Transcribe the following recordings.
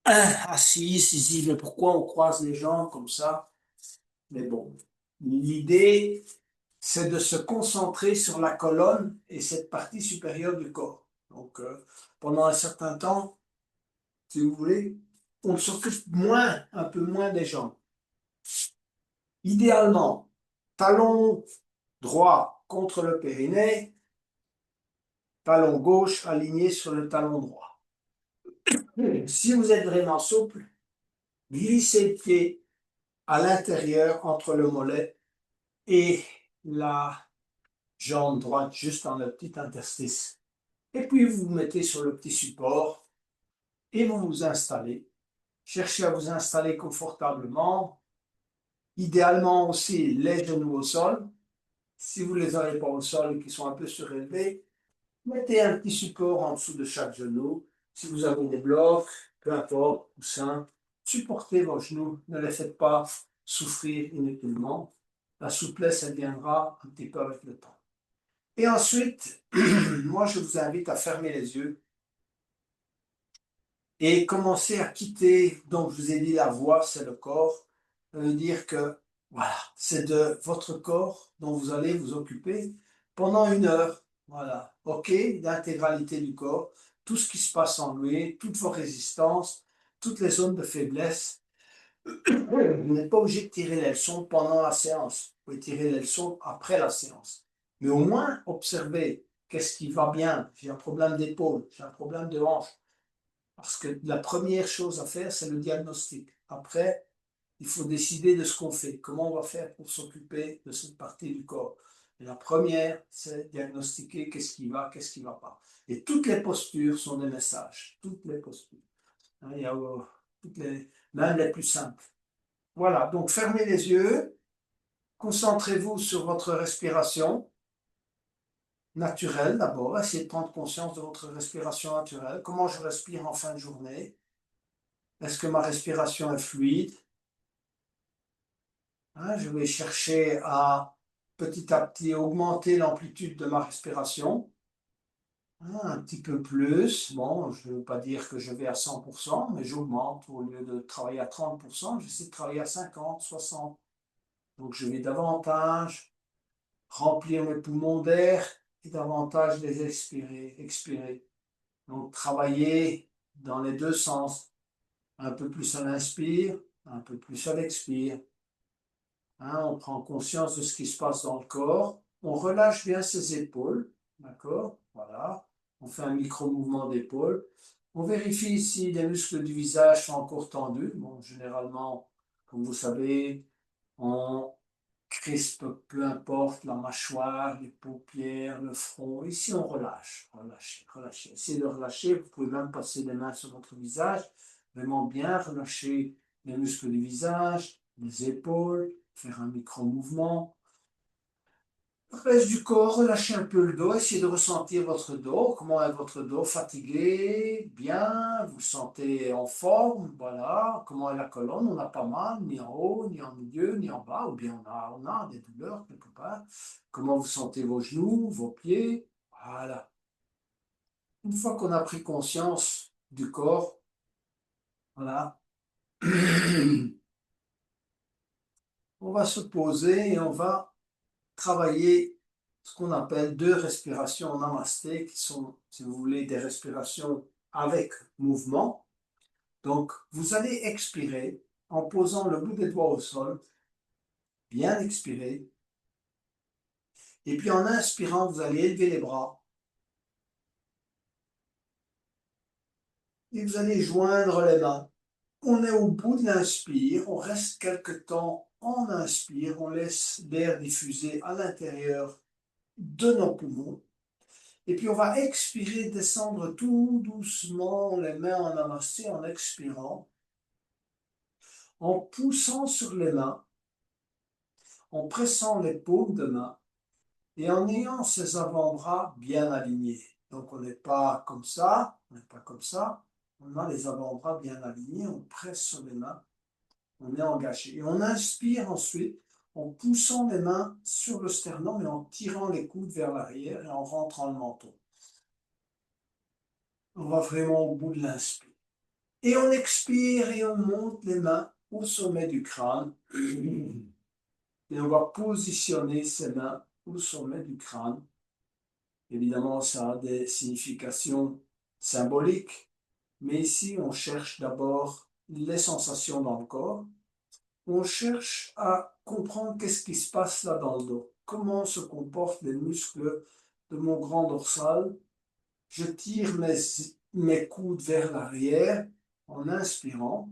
Assis, ici, mais pourquoi on croise les gens comme ça? Mais bon, l'idée, c'est de se concentrer sur la colonne et cette partie supérieure du corps. Donc, pendant un certain temps, si vous voulez, on s'occupe moins, un peu moins des jambes. Idéalement, talon droit contre le périnée, talon gauche aligné sur le talon droit. Si vous êtes vraiment souple, glissez le pied à l'intérieur entre le mollet et la jambe droite juste dans le petit interstice. Et puis vous vous mettez sur le petit support et vous vous installez. Cherchez à vous installer confortablement. Idéalement aussi les genoux au sol. Si vous ne les avez pas au sol et qu'ils sont un peu surélevés, mettez un petit support en dessous de chaque genou. Si vous avez des blocs, peu importe, coussins, supportez vos genoux. Ne les faites pas souffrir inutilement. La souplesse, elle viendra un petit peu avec le temps. Et ensuite, moi, je vous invite à fermer les yeux et commencer à quitter. Donc, je vous ai dit, la voix, c'est le corps. Ça veut dire que, voilà, c'est de votre corps dont vous allez vous occuper pendant 1 heure. Voilà, OK, l'intégralité du corps, tout ce qui se passe en lui, toutes vos résistances, toutes les zones de faiblesse. Vous n'êtes pas obligé de tirer les leçons pendant la séance. Vous pouvez tirer les leçons après la séance. Mais au moins, observez qu'est-ce qui va bien. J'ai un problème d'épaule, j'ai un problème de hanche. Parce que la première chose à faire, c'est le diagnostic. Après, il faut décider de ce qu'on fait. Comment on va faire pour s'occuper de cette partie du corps. Et la première, c'est diagnostiquer qu'est-ce qui va pas. Et toutes les postures sont des messages. Toutes les postures. Hein, il y a même les plus simples. Voilà, donc fermez les yeux, concentrez-vous sur votre respiration naturelle d'abord, essayez de prendre conscience de votre respiration naturelle. Comment je respire en fin de journée? Est-ce que ma respiration est fluide? Hein, je vais chercher à petit augmenter l'amplitude de ma respiration. Hein, un petit peu plus. Bon, je ne veux pas dire que je vais à 100%, mais j'augmente. Au lieu de travailler à 30%, j'essaie de travailler à 50, 60. Donc je vais davantage remplir mes poumons d'air et davantage les expirer. Donc, travailler dans les deux sens. Un peu plus à l'inspire, un peu plus à l'expire. Hein, on prend conscience de ce qui se passe dans le corps. On relâche bien ses épaules. D'accord? Voilà. On fait un micro-mouvement d'épaule. On vérifie si les muscles du visage sont encore tendus. Bon, généralement, comme vous savez, on crispe, peu importe, la mâchoire, les paupières, le front. Ici, on relâche, relâchez, relâchez. Essayez de relâcher. Vous pouvez même passer les mains sur votre visage. Vraiment bien relâcher les muscles du visage, les épaules, faire un micro-mouvement. Le reste du corps, relâchez un peu le dos, essayez de ressentir votre dos. Comment est votre dos? Fatigué? Bien? Vous le sentez en forme? Voilà. Comment est la colonne? On n'a pas mal, ni en haut, ni en milieu, ni en bas, ou bien on a des douleurs quelque part. Comment vous sentez vos genoux, vos pieds? Voilà. Une fois qu'on a pris conscience du corps, voilà, on va se poser et on va travailler ce qu'on appelle 2 respirations namasté, qui sont, si vous voulez, des respirations avec mouvement. Donc, vous allez expirer en posant le bout des doigts au sol, bien expirer. Et puis en inspirant, vous allez élever les bras et vous allez joindre les mains. On est au bout de l'inspire, on reste quelque temps en inspire, on laisse l'air diffuser à l'intérieur de nos poumons. Et puis on va expirer, descendre tout doucement les mains en namasté en expirant, en poussant sur les mains, en pressant les paumes de main et en ayant ses avant-bras bien alignés. Donc on n'est pas comme ça, on n'est pas comme ça, on a les avant-bras bien alignés, on presse sur les mains, on est engagé. Et on inspire ensuite en poussant les mains sur le sternum et en tirant les coudes vers l'arrière et en rentrant le menton. On va vraiment au bout de l'inspire. Et on expire et on monte les mains au sommet du crâne. Et on va positionner ses mains au sommet du crâne. Évidemment, ça a des significations symboliques, mais ici, on cherche d'abord les sensations dans le corps. On cherche à comprendre qu'est-ce qui se passe là dans le dos. Comment se comportent les muscles de mon grand dorsal. Je tire mes coudes vers l'arrière en inspirant.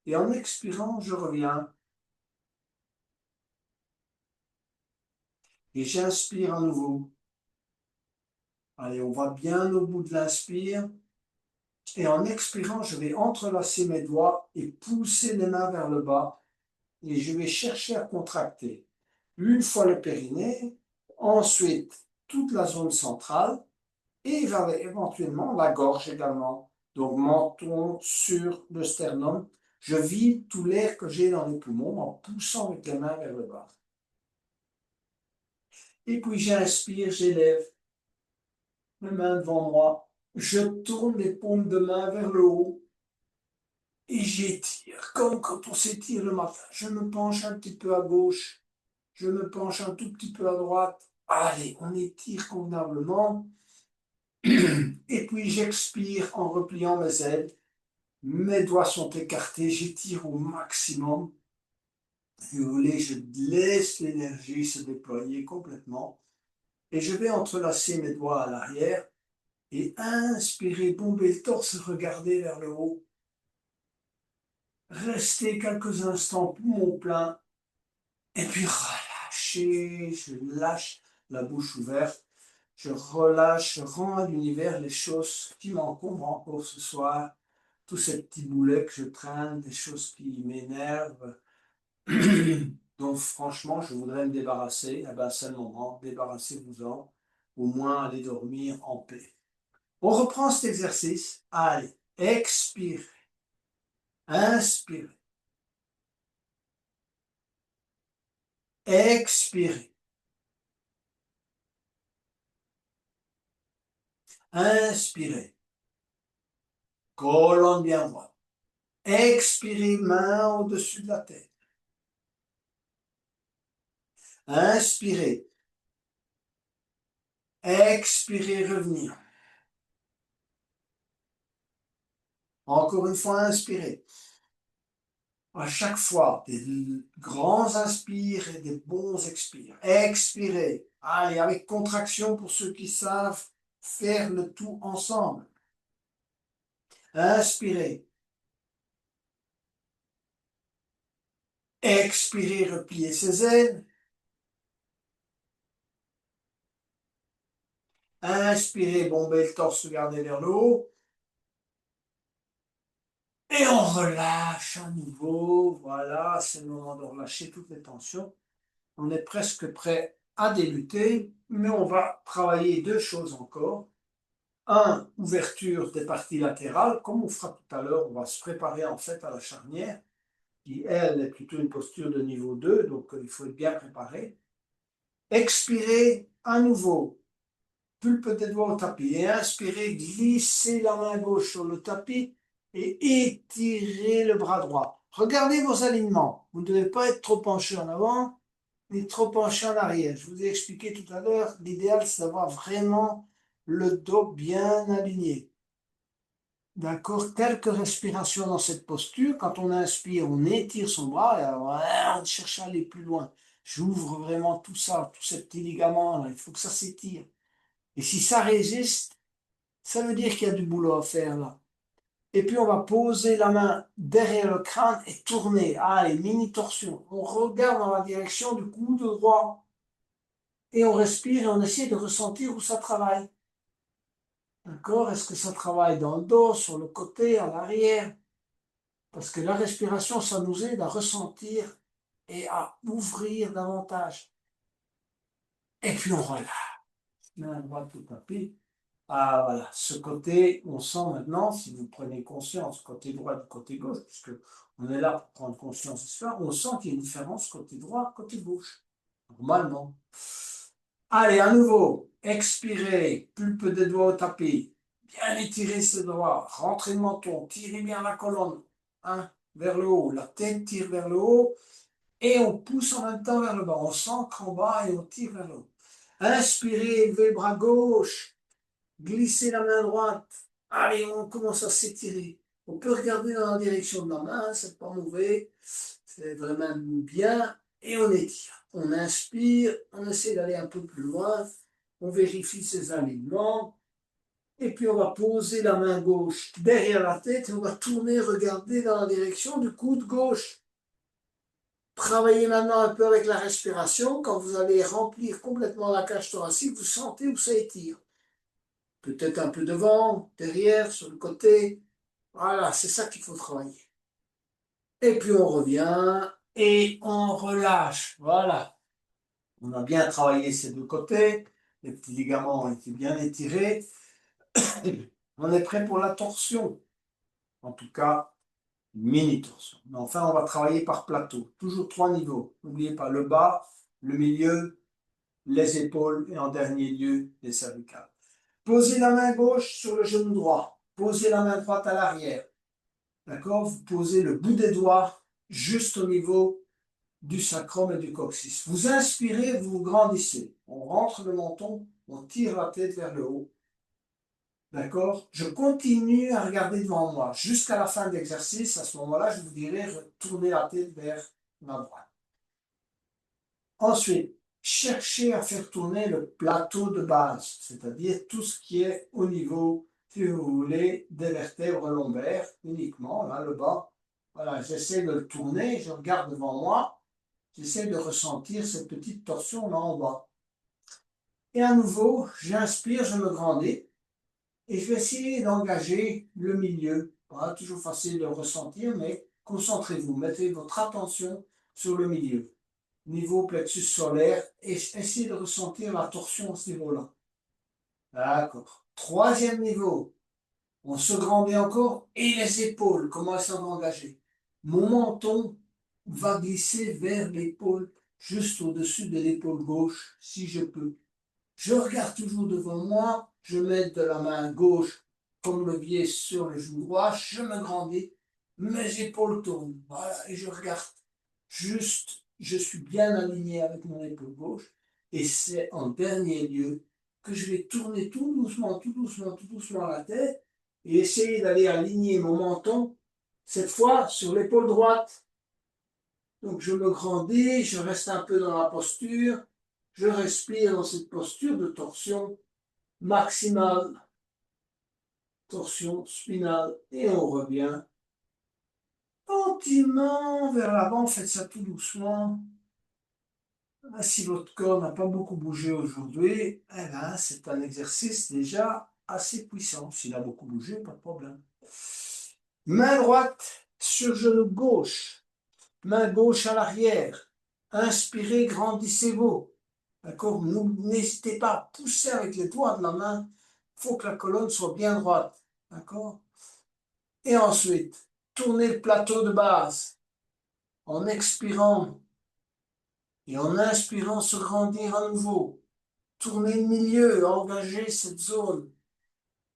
Et en expirant, je reviens. Et j'inspire à nouveau. Allez, on va bien au bout de l'inspire. Et en expirant, je vais entrelacer mes doigts et pousser les mains vers le bas. Et je vais chercher à contracter. Une fois le périnée, ensuite toute la zone centrale et éventuellement la gorge également. Donc menton sur le sternum. Je vide tout l'air que j'ai dans les poumons en poussant avec les mains vers le bas. Et puis j'inspire, j'élève mes mains devant moi. Je tourne les paumes de main vers le haut et j'étire, comme quand on s'étire le matin. Je me penche un petit peu à gauche, je me penche un tout petit peu à droite. Allez, on étire convenablement. Et puis j'expire en repliant mes ailes. Mes doigts sont écartés, j'étire au maximum. Si vous voulez, je laisse l'énergie se déployer complètement. Et je vais entrelacer mes doigts à l'arrière et inspirer, bomber le torse, regarder vers le haut. Rester quelques instants poumon plein. Et puis relâcher, je lâche la bouche ouverte. Je relâche, je rends à l'univers les choses qui m'encombrent encore ce soir. Tous ces petits boulets que je traîne, des choses qui m'énervent. Donc franchement, je voudrais me débarrasser. Eh ben, c'est le moment, débarrassez-vous-en. Au moins, allez dormir en paix. On reprend cet exercice. Allez, expire, inspire, expire, inspirez. Colonne bien droite. Expirez, main au-dessus de la tête. Inspirez. Expirez, revenir. Encore une fois, inspirez. À chaque fois, des grands inspires et des bons expires. Expirez. Allez, avec contraction pour ceux qui savent faire le tout ensemble. Inspirez. Expirez, repliez ses ailes. Inspirez, bombez le torse, regardez vers le haut. Et on relâche à nouveau. Voilà, c'est le moment de relâcher toutes les tensions. On est presque prêt à débuter, mais on va travailler deux choses encore. Un, ouverture des parties latérales, comme on fera tout à l'heure, on va se préparer en fait à la charnière, qui elle est plutôt une posture de niveau 2, donc il faut être bien préparé. Expirez à nouveau, pulpe des doigts au tapis, et inspirez, glissez la main gauche sur le tapis et étirez le bras droit. Regardez vos alignements, vous ne devez pas être trop penché en avant, ni trop penché en arrière. Je vous ai expliqué tout à l'heure, l'idéal c'est d'avoir vraiment le dos bien aligné. D'accord? Quelques respirations dans cette posture. Quand on inspire, on étire son bras et on cherche à aller plus loin. J'ouvre vraiment tout ça, tous ces petits ligaments là. Il faut que ça s'étire. Et si ça résiste, ça veut dire qu'il y a du boulot à faire là. Et puis on va poser la main derrière le crâne et tourner. Allez, mini torsion. On regarde dans la direction du coude droit. Et on respire et on essaie de ressentir où ça travaille. D'accord? Est-ce que ça travaille dans le dos, sur le côté, à l'arrière? Parce que la respiration, ça nous aide à ressentir et à ouvrir davantage. Et puis on relâche. Main droite au tapis. Ah voilà, ce côté, on sent maintenant, si vous prenez conscience, côté droit et côté gauche, puisque on est là pour prendre conscience de cela, on sent qu'il y a une différence côté droit, côté gauche. Normalement. Allez, à nouveau, expirez, pulpe des doigts au tapis. Bien étirer ses doigts, rentrez le menton, tirez bien la colonne, hein, vers le haut, la tête tire vers le haut, et on pousse en même temps vers le bas. On s'ancre en bas et on tire vers le haut. Inspirez, élevez le bras gauche, glissez la main droite. Allez, on commence à s'étirer. On peut regarder dans la direction de la main, c'est pas mauvais, c'est vraiment bien, et on étire. On inspire, on essaie d'aller un peu plus loin, on vérifie ses alignements, et puis on va poser la main gauche derrière la tête et on va tourner, regarder dans la direction du coude gauche. Travaillez maintenant un peu avec la respiration. Quand vous allez remplir complètement la cage thoracique, vous sentez où ça étire. Peut-être un peu devant, derrière, sur le côté. Voilà, c'est ça qu'il faut travailler. Et puis on revient et on relâche. Voilà. On a bien travaillé ces deux côtés. Les petits ligaments ont été bien étirés. On est prêt pour la torsion. En tout cas, mini torsion. Mais enfin, on va travailler par plateau. Toujours 3 niveaux. N'oubliez pas le bas, le milieu, les épaules et en dernier lieu, les cervicales. Posez la main gauche sur le genou droit. Posez la main droite à l'arrière. D'accord? Vous posez le bout des doigts juste au niveau du sacrum et du coccyx. Vous inspirez, vous grandissez. On rentre le menton, on tire la tête vers le haut. D'accord? Je continue à regarder devant moi jusqu'à la fin de l'exercice. À ce moment-là, je vous dirai tourner la tête vers ma droite. Ensuite, cherchez à faire tourner le plateau de base, c'est-à-dire tout ce qui est au niveau, si vous voulez, des vertèbres lombaires uniquement, là, le bas. Voilà, j'essaie de le tourner, je regarde devant moi, j'essaie de ressentir cette petite torsion là en bas. Et à nouveau, j'inspire, je me grandis. Et je vais essayer d'engager le milieu. Pas toujours facile de ressentir, mais concentrez-vous. Mettez votre attention sur le milieu. Niveau plexus solaire, et essayez de ressentir la torsion à ce niveau-là. D'accord. Troisième niveau, on se grandit encore et les épaules, comment elles sont engagées. Mon menton va glisser vers l'épaule, juste au-dessus de l'épaule gauche, si je peux. Je regarde toujours devant moi, je mets de la main gauche comme levier sur le genou droit, je me grandis, mes épaules tournent, voilà, et je regarde juste, je suis bien aligné avec mon épaule gauche, et c'est en dernier lieu que je vais tourner tout doucement, tout doucement, tout doucement la tête, et essayer d'aller aligner mon menton, cette fois sur l'épaule droite. Donc je me grandis, je reste un peu dans la posture, je respire dans cette posture de torsion maximale, torsion spinale, et on revient gentiment vers l'avant, faites ça tout doucement. Si votre corps n'a pas beaucoup bougé aujourd'hui, eh ben, c'est un exercice déjà assez puissant. S'il a beaucoup bougé, pas de problème. Main droite sur genou gauche, main gauche à l'arrière. Inspirez, grandissez-vous. D'accord? N'hésitez pas à pousser avec les doigts de la main. Il faut que la colonne soit bien droite. D'accord? Et ensuite, tournez le plateau de base en expirant et en inspirant se grandir à nouveau. Tournez le milieu, engagez cette zone.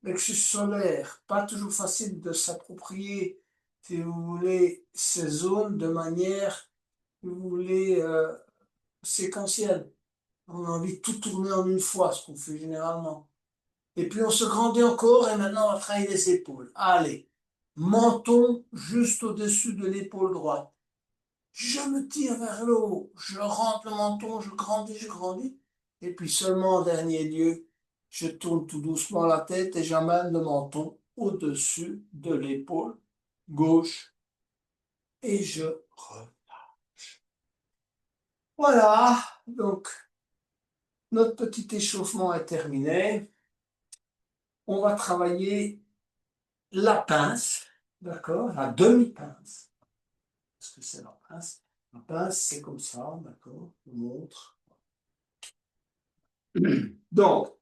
Plexus solaire, pas toujours facile de s'approprier, si vous voulez, ces zones de manière, si vous voulez, séquentielle. On a envie de tout tourner en une fois, ce qu'on fait généralement. Et puis on se grandit encore et maintenant on va travailler les épaules. Allez, menton juste au-dessus de l'épaule droite. Je me tire vers le haut, je rentre le menton, je grandis, je grandis. Et puis seulement en dernier lieu, je tourne tout doucement la tête et j'amène le menton au-dessus de l'épaule gauche et je relâche. Voilà, donc notre petit échauffement est terminé. On va travailler la pince, d'accord, la demi-pince. Qu'est-ce que c'est la pince? La pince, c'est comme ça, d'accord, je vous montre. Donc,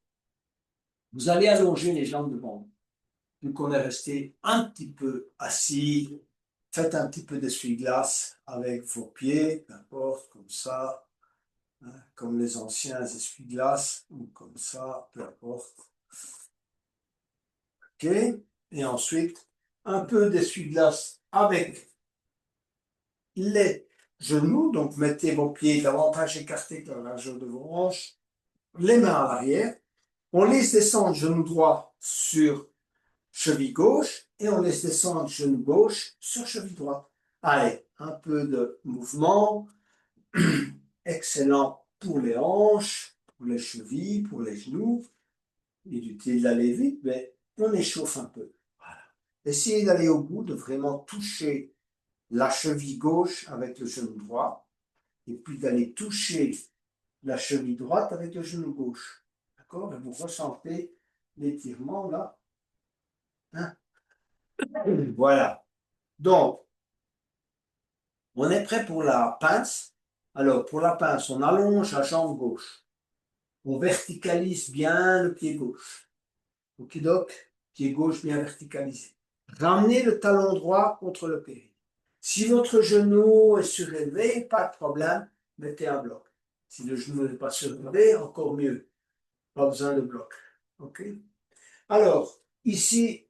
vous allez allonger les jambes devant vous. Vu qu'on est resté un petit peu assis, faites un petit peu d'essuie-glace avec vos pieds, n'importe, comme ça, hein, comme les anciens essuie-glaces, ou comme ça, peu importe. OK? Et ensuite, un peu d'essuie-glace avec les genoux. Donc, mettez vos pieds davantage écartés que la largeur de vos hanches, les mains à l'arrière. On laisse descendre genou droit sur cheville gauche et on laisse descendre genou gauche sur cheville droite. Allez, un peu de mouvement. Excellent pour les hanches, pour les chevilles, pour les genoux. Inutile d'aller vite, mais on échauffe un peu. Voilà. Essayez d'aller au bout, de vraiment toucher la cheville gauche avec le genou droit, et puis d'aller toucher la cheville droite avec le genou gauche. D'accord? Et vous ressentez l'étirement là. Hein? Voilà. Donc, on est prêt pour la pince. Alors, pour la pince, on allonge la jambe gauche. On verticalise bien le pied gauche. Ok, donc, pied gauche bien verticalisé. Ramenez le talon droit contre le périnée. Si votre genou est surélevé, pas de problème, mettez un bloc. Si le genou n'est pas surélevé, encore mieux. Pas besoin de bloc. Ok? Alors, ici,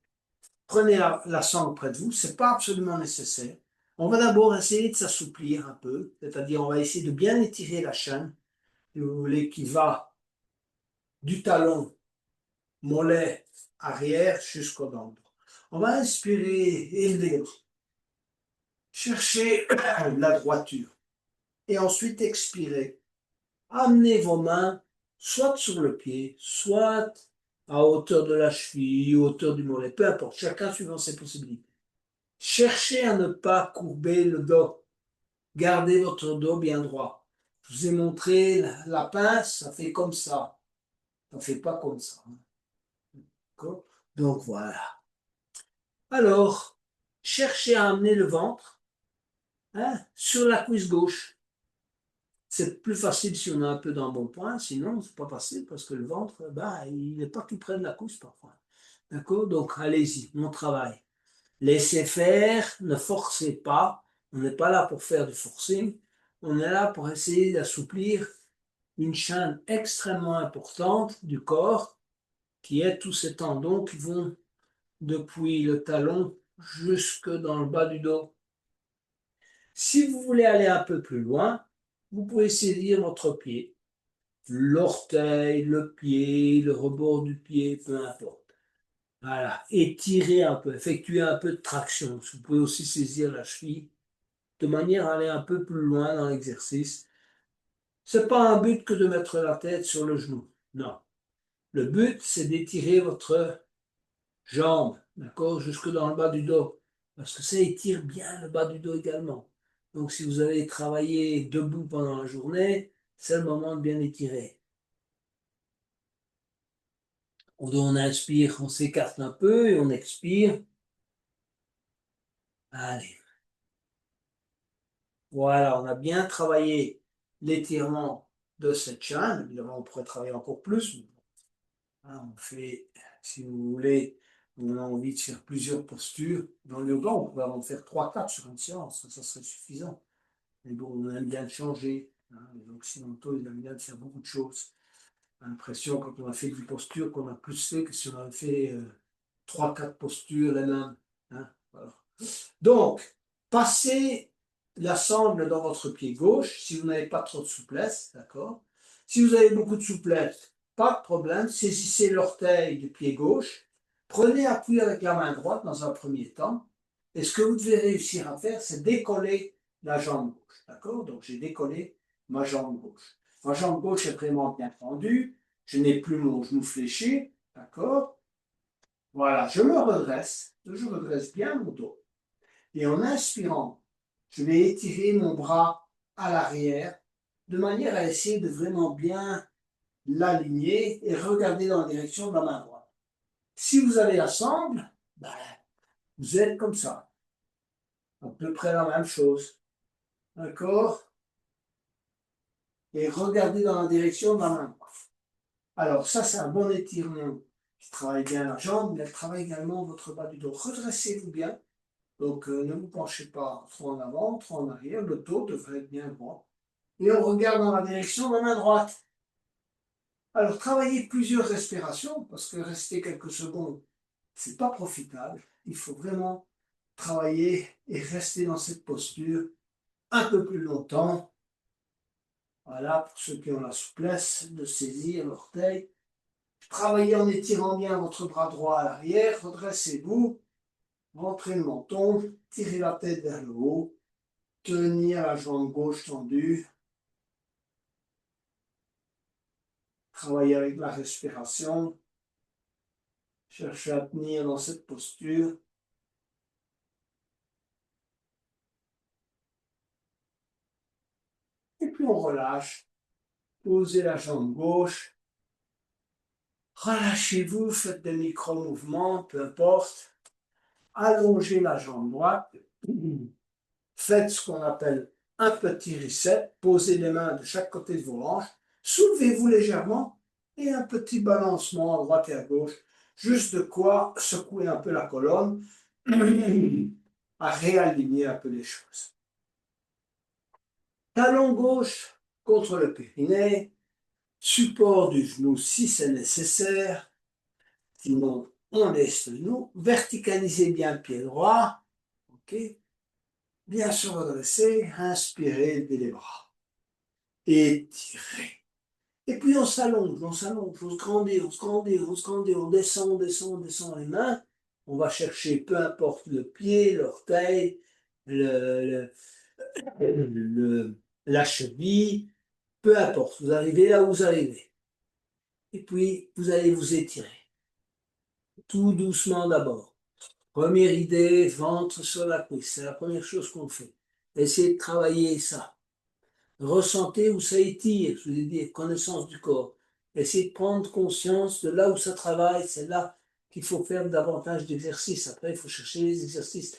prenez la sangle près de vous. Ce n'est pas absolument nécessaire. On va d'abord essayer de s'assouplir un peu. C'est-à-dire, on va essayer de bien étirer la chaîne, si vous voulez, qui va du talon mollet arrière jusqu'au dent. On va inspirer, élever, chercher la droiture. Et ensuite expirer. Amenez vos mains soit sur le pied, soit à hauteur de la cheville, hauteur du mollet, peu importe, chacun suivant ses possibilités. Cherchez à ne pas courber le dos. Gardez votre dos bien droit. Je vous ai montré la pince, ça fait comme ça. Ça ne fait pas comme ça. Donc voilà. Alors, cherchez à amener le ventre sur la cuisse gauche. C'est plus facile si on a un peu d'embonpoint, sinon c'est pas facile parce que le ventre, il n'est pas tout près de la cuisse parfois. D'accord? Donc allez-y, on travaille. Laissez faire, ne forcez pas. On n'est pas là pour faire du forcing. On est là pour essayer d'assouplir une chaîne extrêmement importante du corps qui est tous ces tendons qui vont depuis le talon jusque dans le bas du dos. Si vous voulez aller un peu plus loin, vous pouvez saisir votre pied, l'orteil, le pied, le rebord du pied, peu importe. Voilà, étirez un peu, effectuez un peu de traction. Vous pouvez aussi saisir la cheville de manière à aller un peu plus loin dans l'exercice. Ce n'est pas un but que de mettre la tête sur le genou. Non. Le but, c'est d'étirer votre jambe, d'accord, jusque dans le bas du dos. Parce que ça étire bien le bas du dos également. Donc, si vous avez travaillé debout pendant la journée, c'est le moment de bien étirer. On inspire, on s'écarte un peu et on expire. Allez. Voilà, on a bien travaillé l'étirement de cette chaîne. Évidemment, on pourrait travailler encore plus. On fait, si vous voulez, on a envie de faire plusieurs postures. Dans le yoga, on pourrait en faire 3-4 sur une séance. Ça serait suffisant. Mais bon, on aime bien de changer. Les occidentaux, ils aiment bien de faire beaucoup de choses. On a l'impression, quand on a fait 10 postures, qu'on a plus fait que si on avait fait 3-4 postures les mêmes. Voilà. Donc, passez la sangle dans votre pied gauche si vous n'avez pas trop de souplesse, d'accord? Si vous avez beaucoup de souplesse, pas de problème, saisissez l'orteil du pied gauche, prenez appui avec la main droite dans un premier temps, et ce que vous devez réussir à faire, c'est décoller la jambe gauche, d'accord? Donc, j'ai décollé ma jambe gauche. Ma jambe gauche est vraiment bien tendue, je n'ai plus mon genou fléché, d'accord? Voilà, je redresse bien mon dos. Et en inspirant, je vais étirer mon bras à l'arrière de manière à essayer de vraiment bien l'aligner et regarder dans la direction de la main droite. Si vous avez la sangle, vous êtes comme ça. À peu près la même chose. D'accord? Et regardez dans la direction de la main droite. Alors ça, c'est un bon étirement qui travaille bien la jambe, mais elle travaille également votre bas du dos. Redressez-vous bien. Donc, ne vous penchez pas trop en avant, trop en arrière. Le dos devrait être bien droit. Et on regarde dans la direction de la main droite. Alors, travaillez plusieurs respirations, parce que rester quelques secondes, c'est pas profitable. Il faut vraiment travailler et rester dans cette posture un peu plus longtemps. Voilà, pour ceux qui ont la souplesse de saisir l'orteil. Travaillez en étirant bien votre bras droit à l'arrière, redressez-vous, rentrez le menton, tirez la tête vers le haut, tenir la jambe gauche tendue, travaillez avec la respiration, cherchez à tenir dans cette posture. Et puis on relâche, posez la jambe gauche, relâchez-vous, faites des micro-mouvements, peu importe, allongez la jambe droite, faites ce qu'on appelle un petit reset, posez les mains de chaque côté de vos hanches, soulevez-vous légèrement et un petit balancement à droite et à gauche, juste de quoi secouer un peu la colonne, à réaligner un peu les choses. Talon gauche contre le périnée, support du genou si c'est nécessaire, sinon on laisse le genou, verticalisez bien le pied droit, ok, bien se redresser, inspirez, levez les bras, étirez. Et puis on s'allonge, on s'allonge, on se grandit, on se grandit, on se grandit, on descend, on descend, on descend les mains. On va chercher, peu importe le pied, l'orteil, le, la cheville, peu importe. Vous arrivez là où vous arrivez. Et puis vous allez vous étirer. Tout doucement d'abord. Première idée, ventre sur la cuisse. C'est la première chose qu'on fait. Essayez de travailler ça. Ressentez où ça étire, je vous ai dit, connaissance du corps. Essayez de prendre conscience de là où ça travaille, c'est là qu'il faut faire davantage d'exercices. Après, il faut chercher les exercices.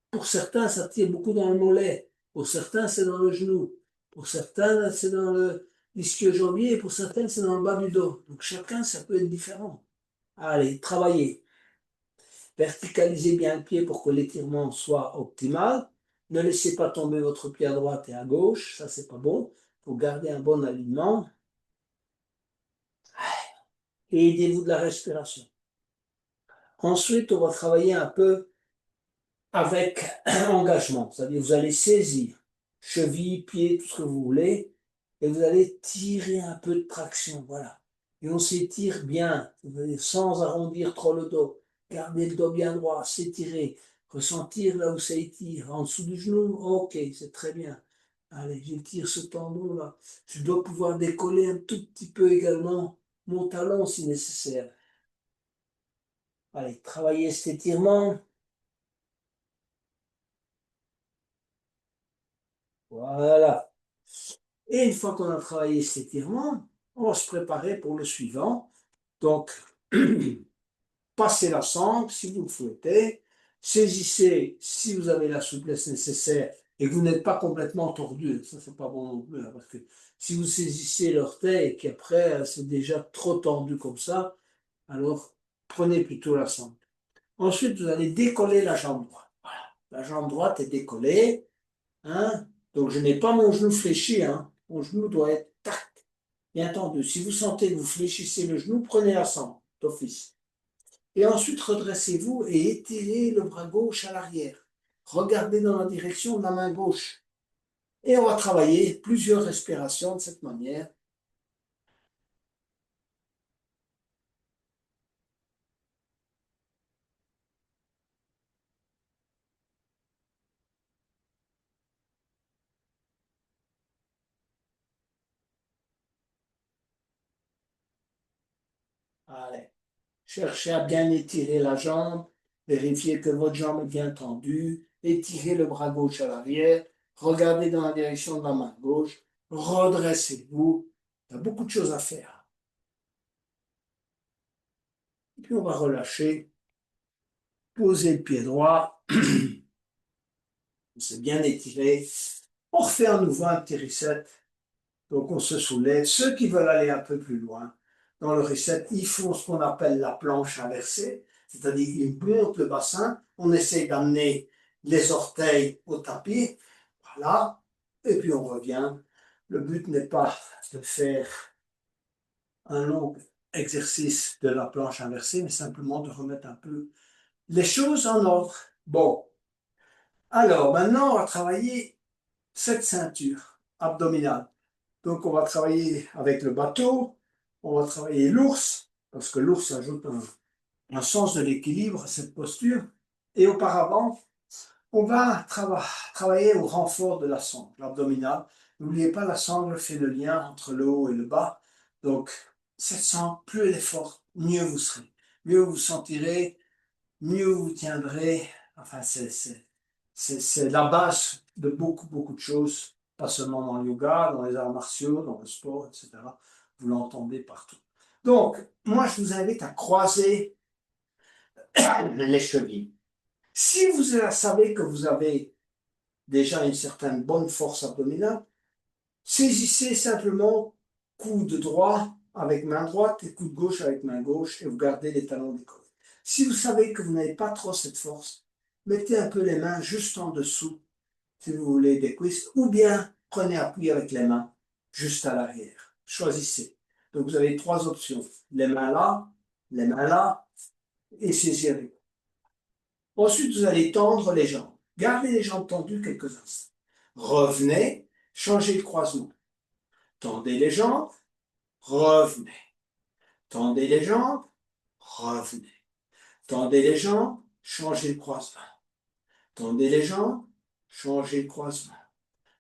Pour certains, ça tire beaucoup dans le mollet. Pour certains, c'est dans le genou. Pour certains, c'est dans le l'ischio-jambier. Et pour certains, c'est dans le bas du dos. Donc chacun, ça peut être différent. Allez, travaillez. Verticalisez bien le pied pour que l'étirement soit optimal. Ne laissez pas tomber votre pied à droite et à gauche, ça c'est pas bon. Il faut garder un bon alignement. Et aidez-vous de la respiration. Ensuite, on va travailler un peu avec engagement. C'est-à-dire, vous allez saisir cheville, pied, tout ce que vous voulez, et vous allez tirer un peu de traction. Voilà. Et on s'étire bien, sans arrondir trop le dos. Gardez le dos bien droit, s'étirer, ressentir là où ça étire. En dessous du genou, ok, c'est très bien. Allez, j'étire ce tendon-là. Je dois pouvoir décoller un tout petit peu également mon talon si nécessaire. Allez, travaillez cet étirement. Voilà. Et une fois qu'on a travaillé cet étirement, on va se préparer pour le suivant. Donc, passez la sangle si vous le souhaitez. Saisissez si vous avez la souplesse nécessaire et que vous n'êtes pas complètement tordu. Ça, c'est pas bon non plus, hein, parce que si vous saisissez l'orteil et qu'après c'est déjà trop tendu comme ça, alors prenez plutôt la sangle. Ensuite, vous allez décoller la jambe droite. Voilà. La jambe droite est décollée. Hein? Donc, je n'ai pas mon genou fléchi. Hein? Mon genou doit être tac, bien tendu. Si vous sentez que vous fléchissez le genou, prenez la sangle d'office. Et ensuite, redressez-vous et étirez le bras gauche à l'arrière. Regardez dans la direction de la main gauche. Et on va travailler plusieurs respirations de cette manière. Allez. Cherchez à bien étirer la jambe. Vérifiez que votre jambe est bien tendue. Étirez le bras gauche à l'arrière. Regardez dans la direction de la main gauche. Redressez-vous. Il y a beaucoup de choses à faire. Et puis on va relâcher. Posez le pied droit. C'est bien étiré. On refait à nouveau un petit reset. Donc on se soulève. Ceux qui veulent aller un peu plus loin dans le reset, ils font ce qu'on appelle la planche inversée. C'est-à-dire ils montent le bassin. On essaie d'amener les orteils au tapis. Voilà. Et puis on revient. Le but n'est pas de faire un long exercice de la planche inversée, mais simplement de remettre un peu les choses en ordre. Bon, alors maintenant, on va travailler cette ceinture abdominale. Donc, on va travailler avec le bateau, on va travailler l'ours, parce que l'ours ajoute un sens de l'équilibre à cette posture. Et auparavant, on va travailler au renfort de la sangle abdominale. N'oubliez pas, la sangle fait le lien entre le haut et le bas. Donc, cette sangle, plus elle est forte, mieux vous serez. Mieux vous sentirez, mieux vous tiendrez. Enfin, c'est la base de beaucoup, beaucoup de choses, pas seulement dans le yoga, dans les arts martiaux, dans le sport, etc. Vous l'entendez partout. Donc, moi, je vous invite à croiser les chevilles. Si vous savez que vous avez déjà une certaine bonne force abdominale, saisissez simplement coude droit avec main droite et coude gauche avec main gauche et vous gardez les talons décollés. Si vous savez que vous n'avez pas trop cette force, mettez un peu les mains juste en dessous, si vous voulez, des cuisses, ou bien prenez appui avec les mains juste à l'arrière. Choisissez. Donc vous avez trois options. Les mains là, et saisirez. Ensuite, vous allez tendre les jambes. Gardez les jambes tendues quelques instants. Revenez, changez de croisement. Tendez les jambes, revenez. Tendez les jambes, revenez. Tendez les jambes, changez de croisement. Tendez les jambes, changez de croisement.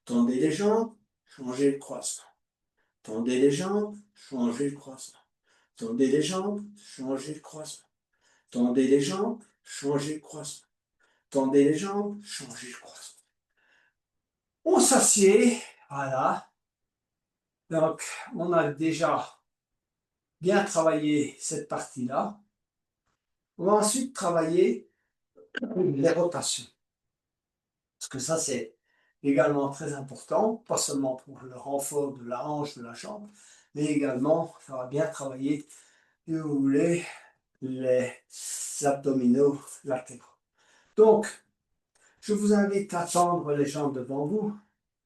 Tendez les jambes, changez de croisement. Tendez les jambes, changez de croisement. Tendez les jambes, changez de croisement. Tendez les jambes, changez de croisement. Tendez les jambes, changez de croisement. On s'assied, voilà. Donc, on a déjà bien travaillé cette partie-là. On va ensuite travailler les rotations. Parce que ça, c'est également très important, pas seulement pour le renfort de la hanche, de la jambe, mais également, ça va bien travailler, si vous voulez, les abdominaux latéraux. Donc, je vous invite à tendre les jambes devant vous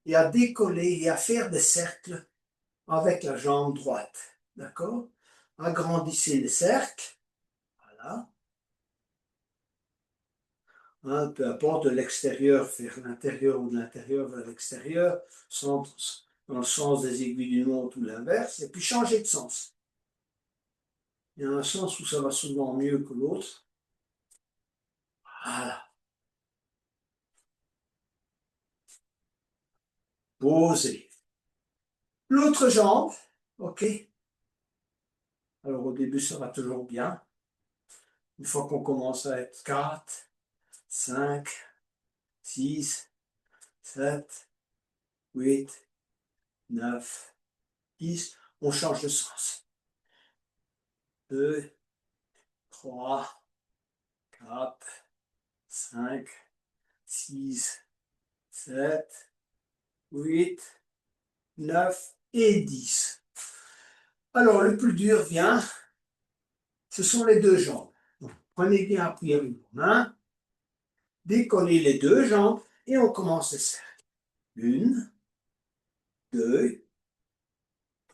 et à décoller et à faire des cercles avec la jambe droite. D'accord? Agrandissez les cercles. Voilà. Hein, peu importe de l'extérieur vers l'intérieur ou de l'intérieur vers l'extérieur, dans le sens des aiguilles d'une montre ou l'inverse, et puis changer de sens. Il y a un sens où ça va souvent mieux que l'autre. Voilà. Posez. L'autre jambe, ok. Alors au début, ça va toujours bien. Une fois qu'on commence à être 4, 5, 6, 7, 8, 9, 10, on change de sens. 2, 3, 4, 5, 6, 7, 8, 9 et 10. Alors, le plus dur vient, ce sont les deux jambes. Donc, prenez bien appui avec vos mains, décollez les deux jambes et on commence les cercles. 1, 2,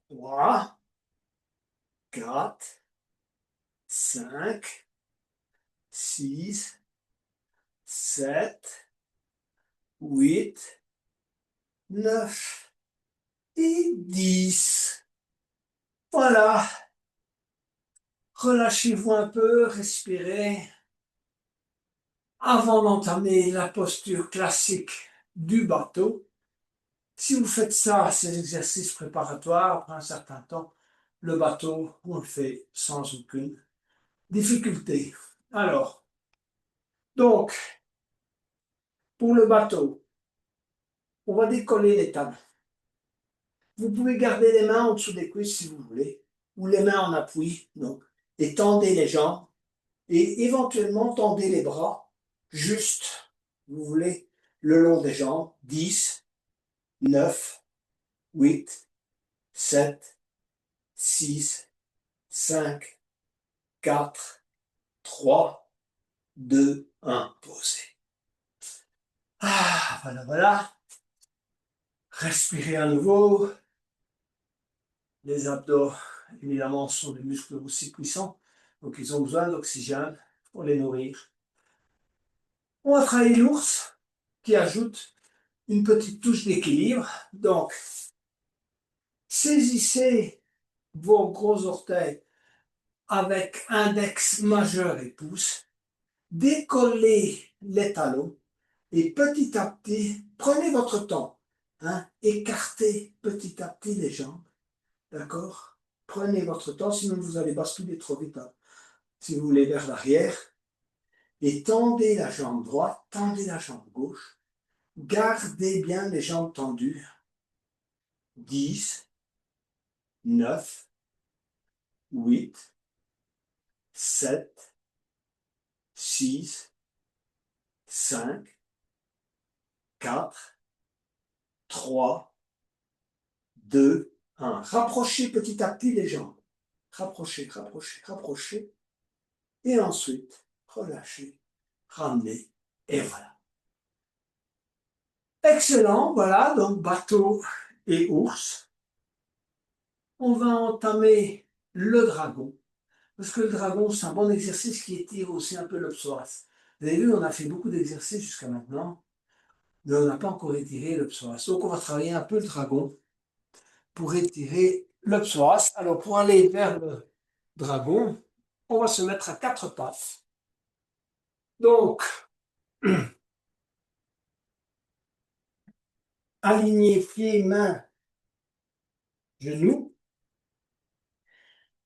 3, 4, 5, 6, 7, 8, 9 et 10. Voilà. Relâchez-vous un peu, respirez. Avant d'entamer la posture classique du bateau, si vous faites ça, ces exercices préparatoires, après un certain temps, le bateau, on le fait sans aucune difficulté. Alors, donc, pour le bateau, on va décoller les talons. Vous pouvez garder les mains en dessous des cuisses si vous voulez, ou les mains en appui, donc, et tendez les jambes, et éventuellement tendez les bras, juste, vous voulez, le long des jambes, 10, 9, 8, 7, 6, 5, 4, 3, 2, 1. Posez. Ah, voilà, voilà. Respirez à nouveau. Les abdos évidemment, ce sont des muscles aussi puissants, donc ils ont besoin d'oxygène pour les nourrir. On va travailler l'ours, qui ajoute une petite touche d'équilibre. Donc, saisissez vos gros orteils avec index majeur et pouce, décollez les talons et petit à petit, prenez votre temps, hein, écartez petit à petit les jambes, d'accord? Prenez votre temps, sinon vous allez basculer trop vite, hein, si vous voulez, vers l'arrière, et tendez la jambe droite, tendez la jambe gauche, gardez bien les jambes tendues. 10, 9, 8, 7, 6, 5, 4, 3, 2, 1. Rapprochez petit à petit les jambes. Rapprochez, rapprochez, rapprochez. Et ensuite, relâchez, ramenez. Et voilà. Excellent, voilà, donc bateau et ours. On va entamer le dragon. Parce que le dragon, c'est un bon exercice qui étire aussi un peu le psoas. Vous avez vu, on a fait beaucoup d'exercices jusqu'à maintenant, mais on n'a pas encore étiré le psoas. Donc, on va travailler un peu le dragon pour étirer le psoas. Alors, pour aller vers le dragon, on va se mettre à quatre pattes. Donc, aligner pieds, mains, genoux.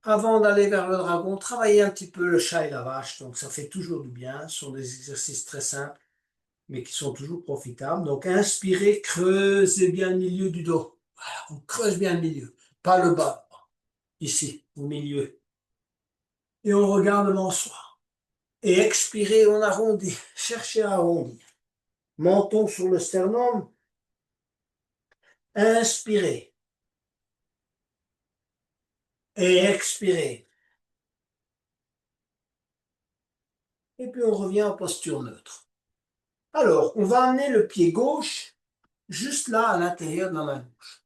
Avant d'aller vers le dragon, travaillez un petit peu le chat et la vache. Donc, ça fait toujours du bien. Ce sont des exercices très simples, mais qui sont toujours profitables. Donc, inspirez, creusez bien le milieu du dos. Voilà, on creuse bien le milieu, pas le bas, ici, au milieu. Et on regarde devant soi. Et expirez, on arrondit. Cherchez à arrondir. Menton sur le sternum. Inspirez. Et expirez. Et puis on revient en posture neutre. Alors, on va amener le pied gauche juste là à l'intérieur de la main gauche.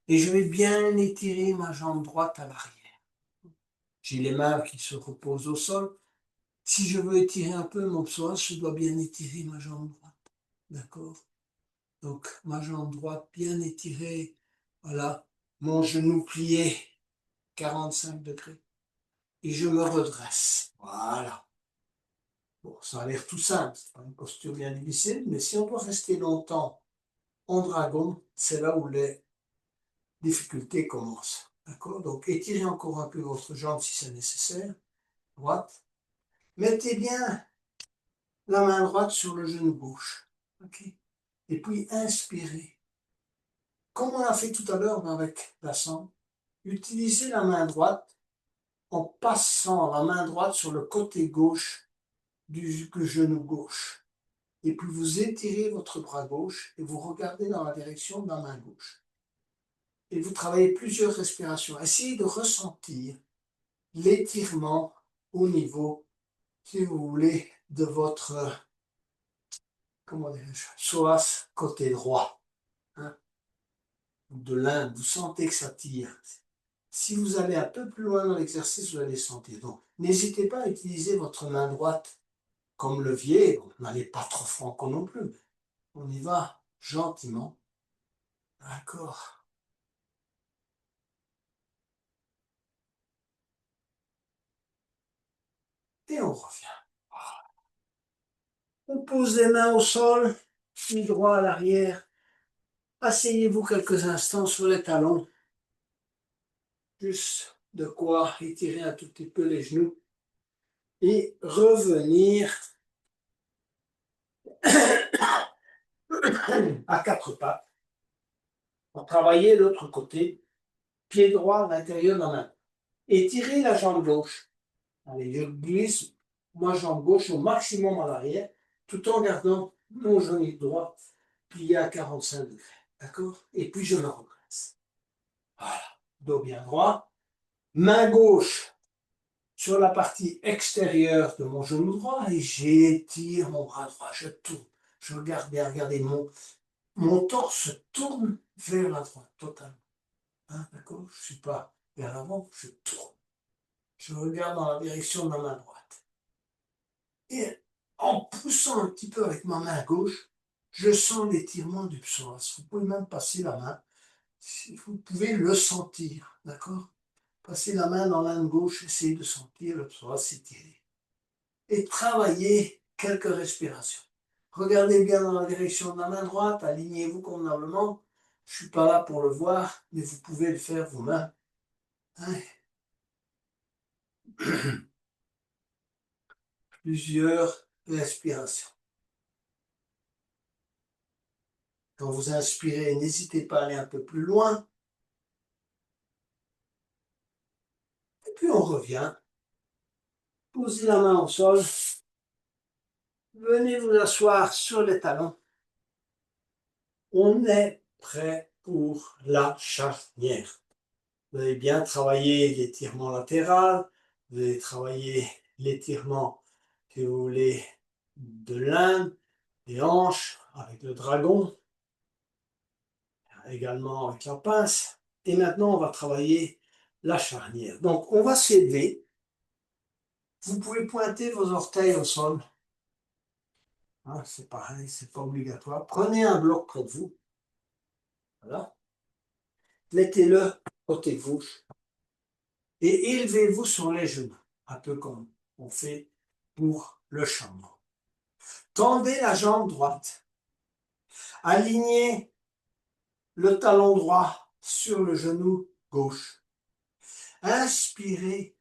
Et je vais bien étirer ma jambe droite à l'arrière. J'ai les mains qui se reposent au sol. Si je veux étirer un peu mon psoas, je dois bien étirer ma jambe droite. D'accord? Donc, ma jambe droite bien étirée. Voilà. Mon genou plié, 45 degrés. Et je me redresse. Voilà. Bon, ça a l'air tout simple. C'est pas une posture bien difficile, mais si on doit rester longtemps en dragon, c'est là où les difficultés commencent. D'accord? Donc, étirez encore un peu votre jambe si c'est nécessaire. Droite. Mettez bien la main droite sur le genou gauche. Ok. Et puis, inspirez. Comme on a fait tout à l'heure avec la sangle, utilisez la main droite en passant la main droite sur le côté gauche du genou gauche. Et puis vous étirez votre bras gauche et vous regardez dans la direction de la main gauche. Et vous travaillez plusieurs respirations. Essayez de ressentir l'étirement au niveau, si vous voulez, de votre, comment dirais-je, psoas côté droit. Hein, de l'un, vous sentez que ça tire. Si vous allez un peu plus loin dans l'exercice, vous allez sentir. Donc, n'hésitez pas à utiliser votre main droite comme levier. N'allez pas trop franco non plus. On y va gentiment. D'accord. Et on revient. On pose les mains au sol, pied droit à l'arrière. Asseyez-vous quelques instants sur les talons. Juste de quoi étirer un tout petit peu les genoux. Et revenir à quatre pattes. Pour travailler l'autre côté. Pied droit à l'intérieur de la main. Étirez la jambe gauche. Allez, je glisse ma jambe gauche au maximum à l'arrière, tout en gardant mon genou droit plié à 45 degrés. D'accord? Et puis je me redresse. Voilà. Dos bien droit. Main gauche sur la partie extérieure de mon genou droit et j'étire mon bras droit. Je tourne. Je regarde bien. Regardez, mon torse tourne vers la droite, totalement. Hein, d'accord? Je ne suis pas vers l'avant, je tourne. Je regarde dans la direction de ma main droite. Et en poussant un petit peu avec ma main gauche, je sens l'étirement du psoas. Vous pouvez même passer la main. Vous pouvez le sentir, d'accord? Passez la main dans l'âne gauche, essayez de sentir le psoas s'étirer. Et travaillez quelques respirations. Regardez bien dans la direction de la main droite, alignez-vous convenablement. Je ne suis pas là pour le voir, mais vous pouvez le faire vous-même. Hein? Plusieurs respirations. Quand vous inspirez, n'hésitez pas à aller un peu plus loin. Et puis on revient. Posez la main au sol. Venez vous asseoir sur les talons. On est prêt pour la charnière. Vous allez bien travailler l'étirement latéral. Vous allez travailler l'étirement, si vous voulez, de l'âne, des hanches, avec le dragon, également avec la pince. Et maintenant, on va travailler la charnière. Donc, on va s'élever. Vous pouvez pointer vos orteils au sol. Hein, c'est pareil, c'est pas obligatoire. Prenez un bloc près de vous. Voilà. Mettez-le côté gauche. Et élevez-vous sur les genoux. Un peu comme on fait pour le chambre. Tendez la jambe droite. Alignez le talon droit sur le genou gauche. Inspirez,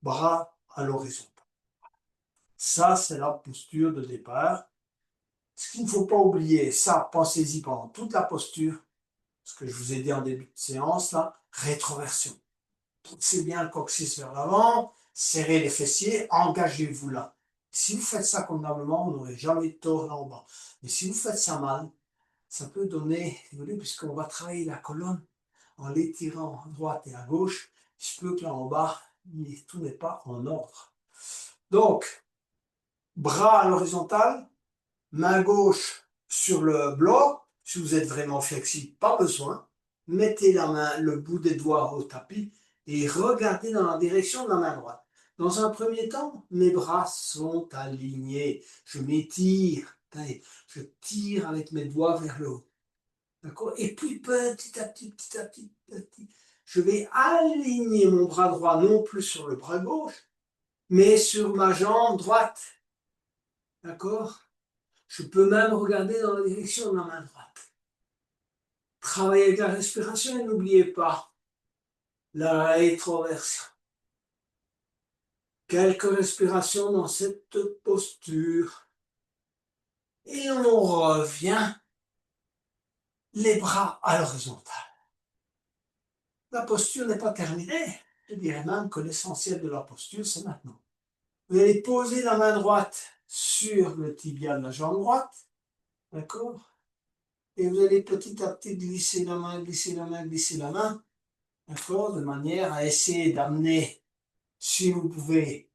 bras à l'horizon. Ça, c'est la posture de départ. Ce qu'il ne faut pas oublier, ça, pensez-y pendant toute la posture, ce que je vous ai dit en début de séance, là, rétroversion. Poussez bien le coccyx vers l'avant, serrez les fessiers, engagez-vous là. Si vous faites ça convenablement, vous n'aurez jamais de tort là en bas. Mais si vous faites ça mal, ça peut donner, puisqu'on va travailler la colonne en l'étirant à droite et à gauche, il se peut que là en bas, tout n'est pas en ordre. Donc, bras à l'horizontale, main gauche sur le bloc. Si vous êtes vraiment flexible, pas besoin. Mettez la main, le bout des doigts au tapis et regardez dans la direction de la main droite. Dans un premier temps, mes bras sont alignés. Je m'étire. Je tire avec mes doigts vers le haut. D'accord? Et puis petit à petit, petit à petit, petit à petit, je vais aligner mon bras droit non plus sur le bras gauche, mais sur ma jambe droite. D'accord? Je peux même regarder dans la direction de la main droite. Travaillez avec la respiration et n'oubliez pas la rétroversion. Quelques respirations dans cette posture. Et on revient les bras à l'horizontale. La posture n'est pas terminée. Je dirais même que l'essentiel de la posture, c'est maintenant. Vous allez poser la main droite sur le tibia de la jambe droite. D'accord? Et vous allez petit à petit glisser la main, glisser la main, glisser la main. D'accord? De manière à essayer d'amener, si vous pouvez,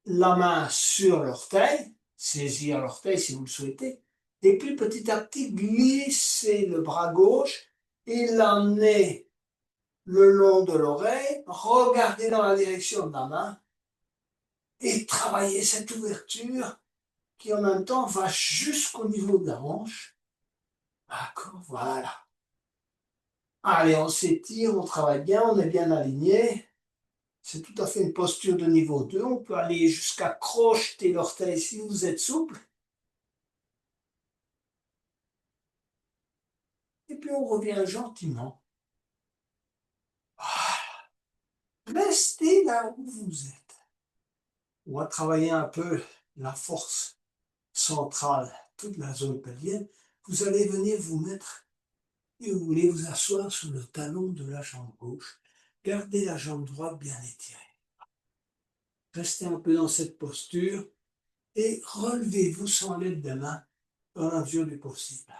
la main sur l'orteil, saisir l'orteil si vous le souhaitez, et puis petit à petit glisser le bras gauche et l'amener le long de l'oreille, regardez dans la direction de la main et travailler cette ouverture qui en même temps va jusqu'au niveau de la hanche. D'accord, voilà. Allez, on s'étire, on travaille bien, on est bien aligné. C'est tout à fait une posture de niveau 2. On peut aller jusqu'à crocheter l'orteil si vous êtes souple. Et puis on revient gentiment. Restez là où vous êtes. On va travailler un peu la force centrale, toute la zone pelvienne. Vous allez venir vous mettre et vous voulez vous asseoir sur le talon de la jambe gauche. Gardez la jambe droite bien étirée. Restez un peu dans cette posture et relevez-vous sans l'aide des mains dans la mesure du possible.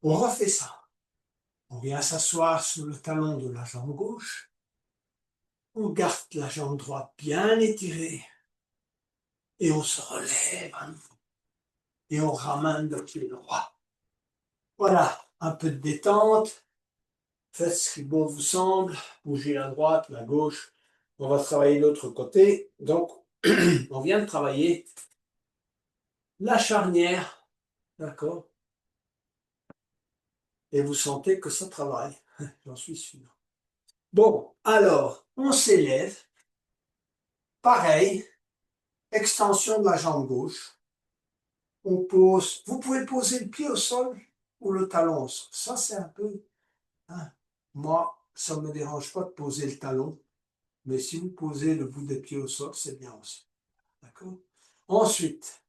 On refait ça. On vient s'asseoir sur le talon de la jambe gauche. On garde la jambe droite bien étirée. Et on se relève à nouveau. Et on ramène le pied droit. Voilà, un peu de détente. Faites ce qui bon vous semble, bougez la droite, la gauche. On va travailler l'autre côté. Donc, on vient de travailler la charnière, d'accord? Et vous sentez que ça travaille, j'en suis sûr. Bon, alors, on s'élève. Pareil, extension de la jambe gauche. On pose, vous pouvez poser le pied au sol ou le talon au sol. Ça, c'est un peu, hein. Moi, ça ne me dérange pas de poser le talon, mais si vous posez le bout des pieds au sol, c'est bien aussi. D'accord? Ensuite,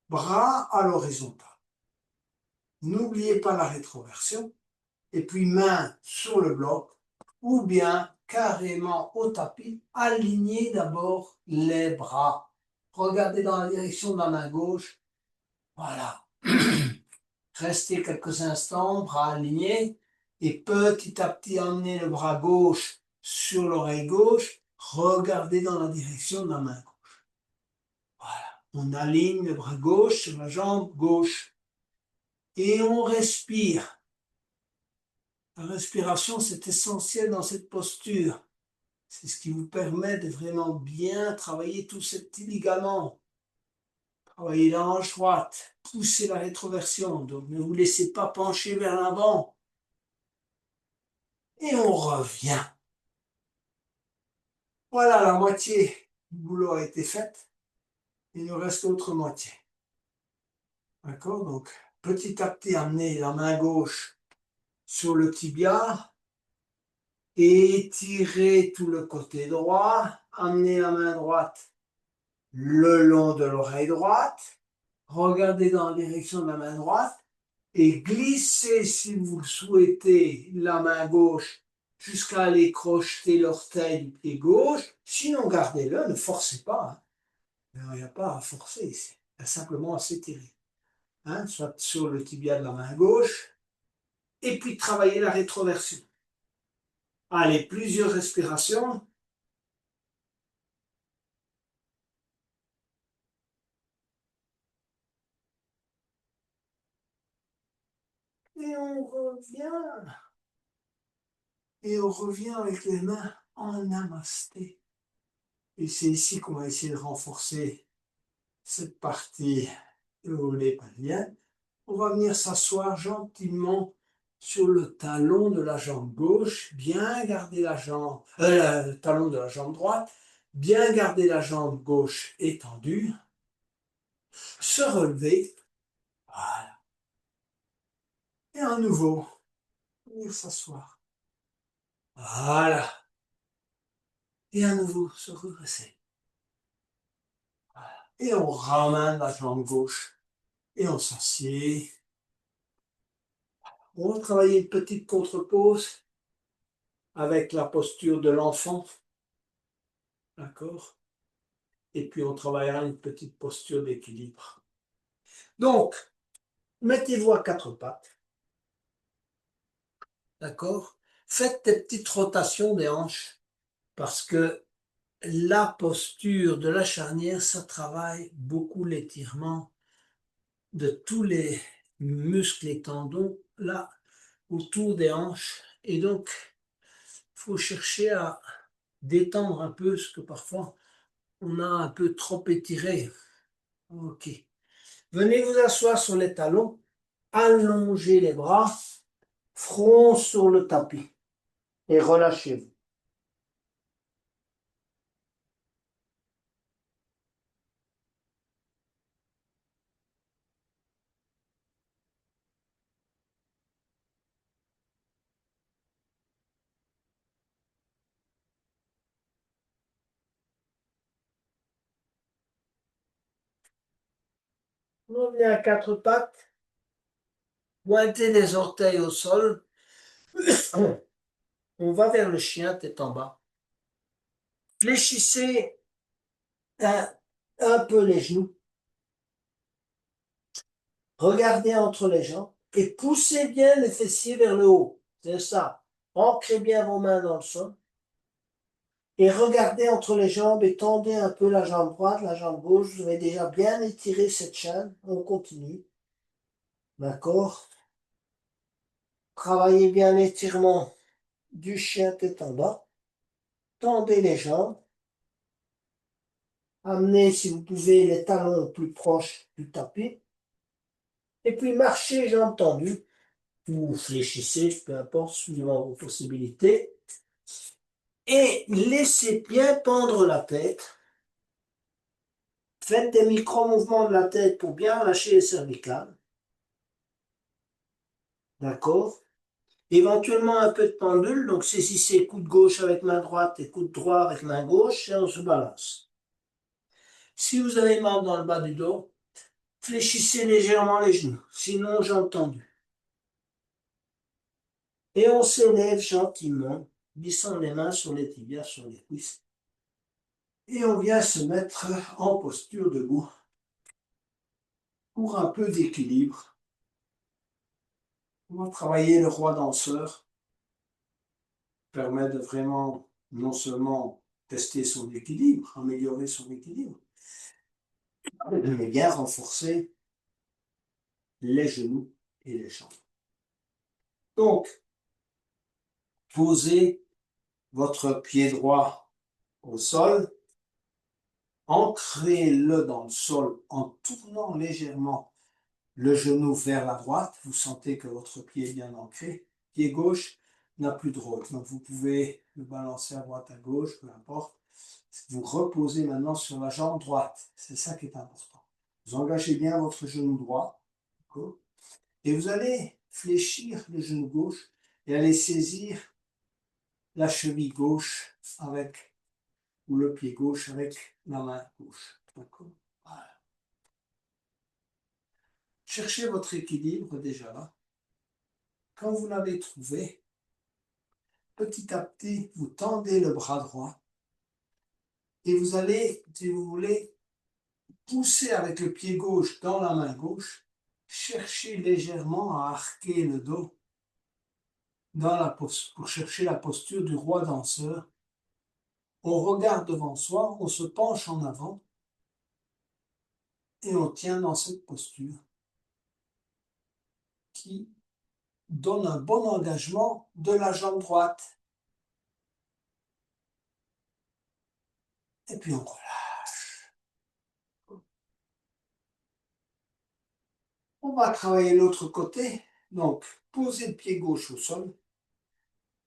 bras à l'horizontale. N'oubliez pas la rétroversion. Et puis main sur le bloc, ou bien carrément au tapis. Alignez d'abord les bras. Regardez dans la direction de la main gauche. Voilà. Restez quelques instants, bras alignés. Et petit à petit, emmenez le bras gauche sur l'oreille gauche. Regardez dans la direction de la main gauche. Voilà. On aligne le bras gauche sur la jambe gauche. Et on respire. La respiration, c'est essentiel dans cette posture. C'est ce qui vous permet de vraiment bien travailler tous ces petits ligaments. Travailler la hanche droite, pousser la rétroversion. Donc ne vous laissez pas pencher vers l'avant. Et on revient. Voilà, la moitié du boulot a été faite. Il nous reste l'autre moitié. D'accord? Donc petit à petit, amenez la main gauche sur le tibia. Étirez tout le côté droit. Amenez la main droite le long de l'oreille droite. Regardez dans la direction de la main droite et glissez, si vous le souhaitez, la main gauche jusqu'à aller crocheter l'orteil du pied gauche. Sinon, gardez-le, ne forcez pas, hein. Il n'y a pas à forcer ici. Il y a simplement à s'étirer. Hein, soit sur le tibia de la main gauche, et puis travailler la rétroversion. Allez, plusieurs respirations. Et on revient. Et on revient avec les mains en namasté. Et c'est ici qu'on va essayer de renforcer cette partie où les bien. On va venir s'asseoir gentiment sur le talon de la jambe gauche, bien garder la jambe, le talon de la jambe droite, bien garder la jambe gauche étendue, se relever, voilà. Et à nouveau, venir s'asseoir. Voilà. Et à nouveau, se redresser. Voilà. Et on ramène la jambe gauche et on s'assied. On va travailler une petite contre-pause avec la posture de l'enfant. D'accord? Et puis on travaillera une petite posture d'équilibre. Donc, mettez-vous à quatre pattes. D'accord? Faites des petites rotations des hanches parce que la posture de la charnière, ça travaille beaucoup l'étirement de tous les muscles et tendons là autour des hanches. Et donc, il faut chercher à détendre un peu ce que parfois on a un peu trop étiré. Ok. Venez vous asseoir sur les talons, allongez les bras, front sur le tapis et relâchez-vous. Revenez à quatre pattes, pointez les orteils au sol. On va vers le chien, tête en bas. Fléchissez un, un peu les genoux. Regardez entre les jambes et poussez bien les fessiers vers le haut. C'est ça. Ancrez bien vos mains dans le sol. Et regardez entre les jambes et tendez un peu la jambe droite, la jambe gauche. Vous avez déjà bien étiré cette chaîne. On continue. D'accord? Travaillez bien l'étirement du chien tête en bas. Tendez les jambes. Amenez, si vous pouvez, les talons plus proches du tapis. Et puis marchez jambes tendues. Ou fléchissez, peu importe, suivant vos possibilités. Et laissez bien pendre la tête. Faites des micro-mouvements de la tête pour bien lâcher les cervicales. D'accord? Éventuellement un peu de pendule, donc saisissez coude gauche avec main droite et coude droit avec main gauche et on se balance. Si vous avez mal dans le bas du dos, fléchissez légèrement les genoux, sinon jambes tendues. Et on s'élève gentiment, glissant les mains sur les tibias, sur les cuisses. Et on vient se mettre en posture debout pour un peu d'équilibre. On va travailler le roi danseur. Permet de vraiment non seulement tester son équilibre, améliorer son équilibre, mais bien renforcer les genoux et les jambes. Donc, posez votre pied droit au sol, ancrez-le dans le sol en tournant légèrement le genou vers la droite. Vous sentez que votre pied est bien ancré. Pied gauche n'a plus de rôle. Donc, vous pouvez le balancer à droite, à gauche, peu importe. Vous reposez maintenant sur la jambe droite. C'est ça qui est important. Vous engagez bien votre genou droit. Et vous allez fléchir le genou gauche et aller saisir la cheville gauche avec, ou le pied gauche avec la main gauche. Voilà. Cherchez votre équilibre déjà là. Quand vous l'avez trouvé, petit à petit, vous tendez le bras droit et vous allez, si vous voulez, pousser avec le pied gauche dans la main gauche, chercher légèrement à arquer le dos pour chercher la posture du roi danseur. On regarde devant soi, on se penche en avant et on tient dans cette posture qui donne un bon engagement de la jambe droite. Et puis on relâche. On va travailler l'autre côté. Donc, posez le pied gauche au sol.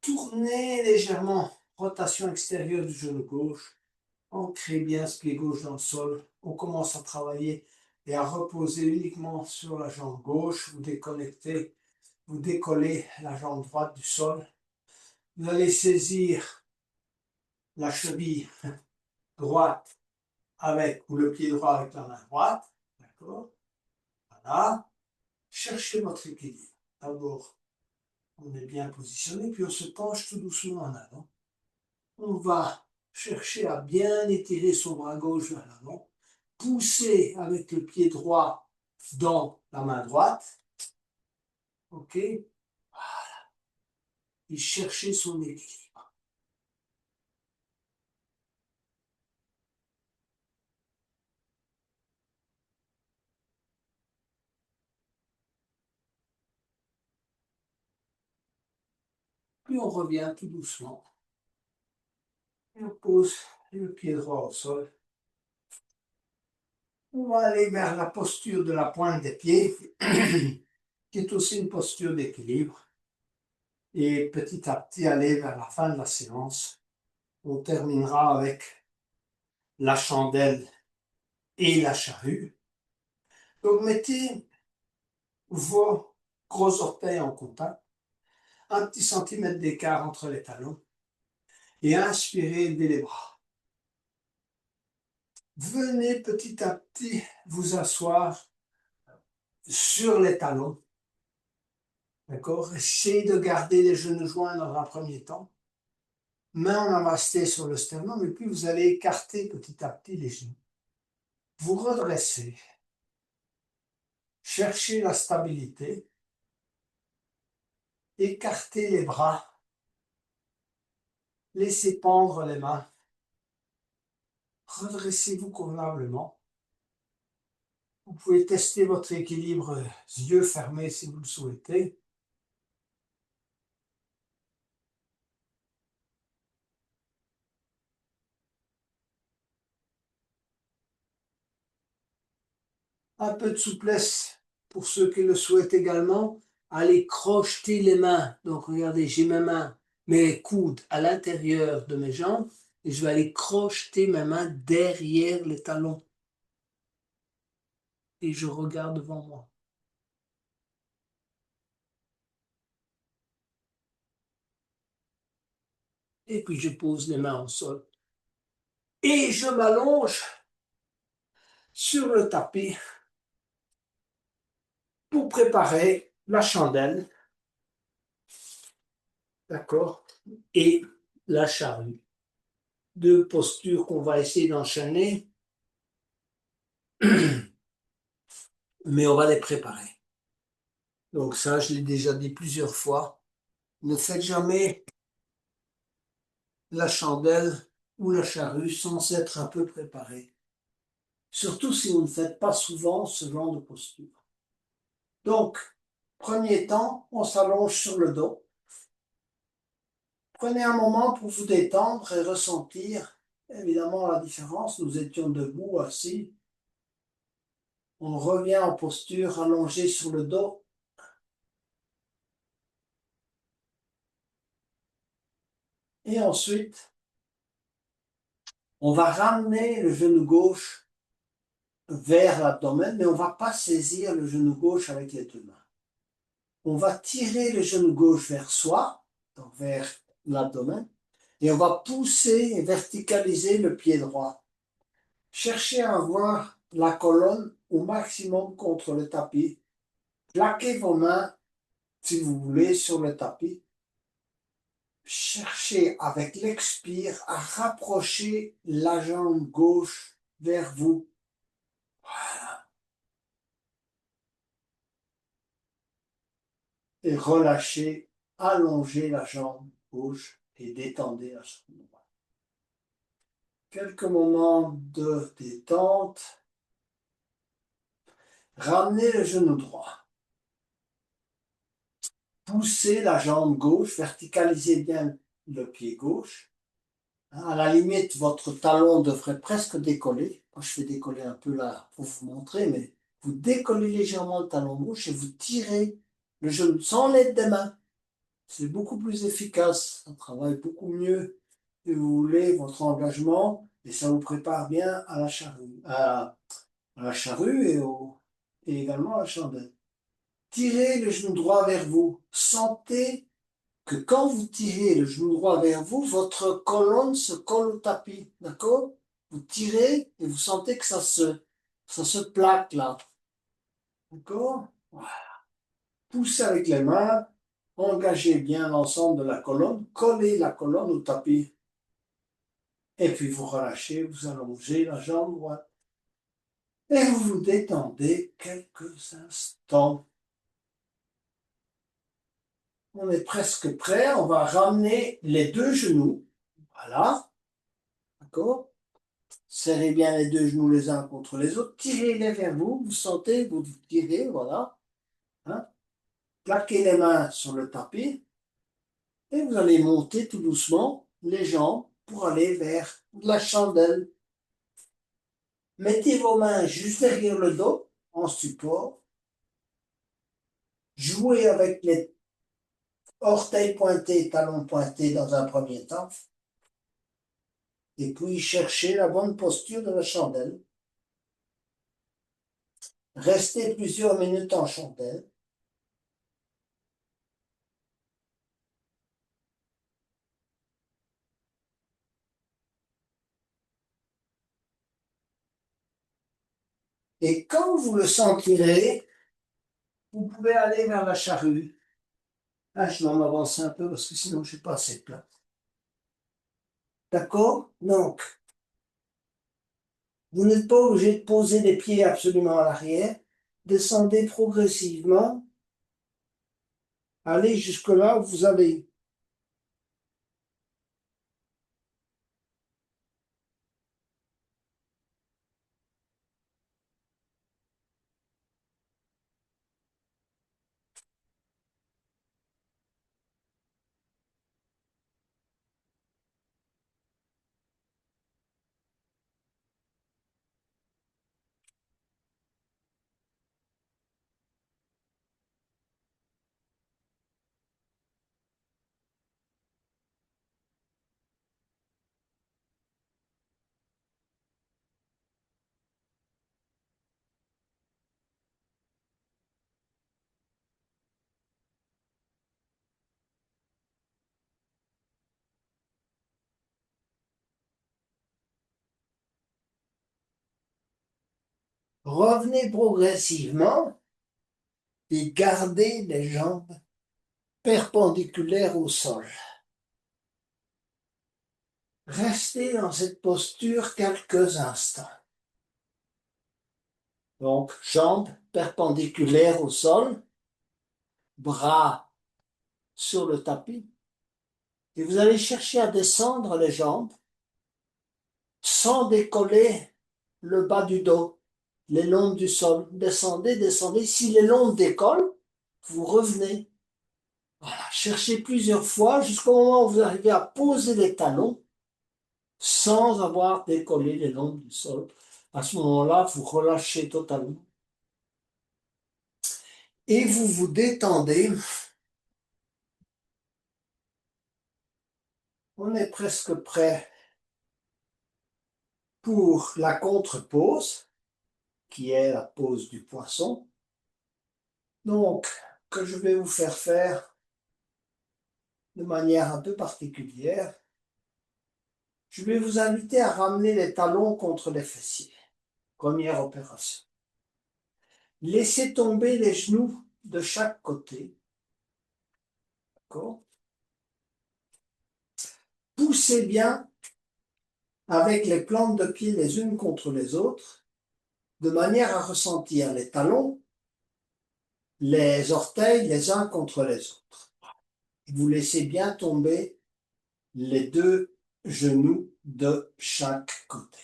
Tournez légèrement, rotation extérieure du genou gauche. Ancrez bien ce pied gauche dans le sol. On commence à travailler et à reposer uniquement sur la jambe gauche. Vous déconnectez, vous décollez la jambe droite du sol. Vous allez saisir la cheville droite avec, ou le pied droit avec la main droite. D'accord? Voilà. Cherchez votre équilibre. D'abord, on est bien positionné, puis on se penche tout doucement en avant. On va chercher à bien étirer son bras gauche vers l'avant, pousser avec le pied droit dans la main droite. OK? Et chercher son équilibre. Puis on revient tout doucement. Et on pose le pied droit au sol. On va aller vers la posture de la pointe des pieds, qui est aussi une posture d'équilibre. Et petit à petit aller vers la fin de la séance. On terminera avec la chandelle et la charrue. Donc mettez vos gros orteils en contact, un petit centimètre d'écart entre les talons et inspirez dès les bras. Venez petit à petit vous asseoir sur les talons. D'accord? Essayez de garder les genoux joints dans un premier temps. Main en namasté sur le sternum et puis vous allez écarter petit à petit les genoux. Vous redressez. Cherchez la stabilité. Écartez les bras. Laissez pendre les mains. Redressez-vous convenablement. Vous pouvez tester votre équilibre yeux fermés si vous le souhaitez. Un peu de souplesse pour ceux qui le souhaitent également. Allez crocheter les mains. Donc regardez, j'ai mes mains, mes coudes à l'intérieur de mes jambes et je vais aller crocheter mes mains derrière les talons et je regarde devant moi. Et puis je pose les mains au sol. Et je m'allonge sur le tapis pour préparer la chandelle, d'accord, et la charrue. Deux postures qu'on va essayer d'enchaîner, mais on va les préparer. Donc ça, je l'ai déjà dit plusieurs fois. Ne faites jamais la chandelle ou la charrue sans être un peu préparé. Surtout si vous ne faites pas souvent ce genre de posture. Donc, premier temps, on s'allonge sur le dos. Prenez un moment pour vous détendre et ressentir évidemment la différence. Nous étions debout, assis. On revient en posture allongée sur le dos. Et ensuite, on va ramener le genou gauche vers l'abdomen, mais on ne va pas saisir le genou gauche avec les deux mains. On va tirer le genou gauche vers soi, donc vers l'abdomen, et on va pousser et verticaliser le pied droit. Cherchez à avoir la colonne au maximum contre le tapis. Plaquez vos mains, si vous voulez, sur le tapis. Cherchez avec l'expire à rapprocher la jambe gauche vers vous. Voilà. Et relâchez, allongez la jambe gauche et détendez la jambe droite. Quelques moments de détente. Ramenez le genou droit. Poussez la jambe gauche, verticalisez bien le pied gauche. À la limite, votre talon devrait presque décoller. Moi, je fais décoller un peu là pour vous montrer, mais vous décollez légèrement le talon gauche et vous tirez le genou sans l'aide des mains. C'est beaucoup plus efficace, ça travaille beaucoup mieux si vous voulez votre engagement et ça vous prépare bien à la charrue, à la charrue et également à la chandelle. Tirez le genou droit vers vous. Sentez que quand vous tirez le genou droit vers vous, votre colonne se colle au tapis, d'accord? Vous tirez et vous sentez que ça se plaque là, d'accord? Voilà. Poussez avec les mains, engagez bien l'ensemble de la colonne, collez la colonne au tapis. Et puis vous relâchez, vous allongez la jambe droite. Et vous vous détendez quelques instants. On est presque prêt, on va ramener les deux genoux. Voilà, d'accord? Serrez bien les deux genoux les uns contre les autres, tirez-les vers vous, vous sentez, vous tirez, voilà. Hein? Plaquez les mains sur le tapis et vous allez monter tout doucement les jambes pour aller vers la chandelle. Mettez vos mains juste derrière le dos en support. Jouez avec les orteils pointés, talons pointés dans un premier temps. Et puis cherchez la bonne posture de la chandelle. Restez plusieurs minutes en chandelle. Et quand vous le sentirez, vous pouvez aller vers la charrue. Ah, je vais m'avancer un peu parce que sinon je n'ai pas assez de place. D'accord? Donc, vous n'êtes pas obligé de poser les pieds absolument à l'arrière. Descendez progressivement. Allez jusque là où vous avez. Revenez progressivement et gardez les jambes perpendiculaires au sol. Restez dans cette posture quelques instants. Donc, jambes perpendiculaires au sol, bras sur le tapis. Et vous allez chercher à descendre les jambes sans décoller le bas du dos, les longs du sol. Descendez, descendez. Si les longs décollent, vous revenez. Voilà. Cherchez plusieurs fois jusqu'au moment où vous arrivez à poser les talons sans avoir décollé les longs du sol. À ce moment-là, vous relâchez totalement. Et vous vous détendez. On est presque prêt pour la contre-pose, qui est la pose du poisson. Donc, que je vais vous faire de manière un peu particulière. Je vais vous inviter à ramener les talons contre les fessiers. Première opération. Laissez tomber les genoux de chaque côté. D'accord? Poussez bien avec les plantes de pied les unes contre les autres, de manière à ressentir les talons, les orteils les uns contre les autres. Vous laissez bien tomber les deux genoux de chaque côté.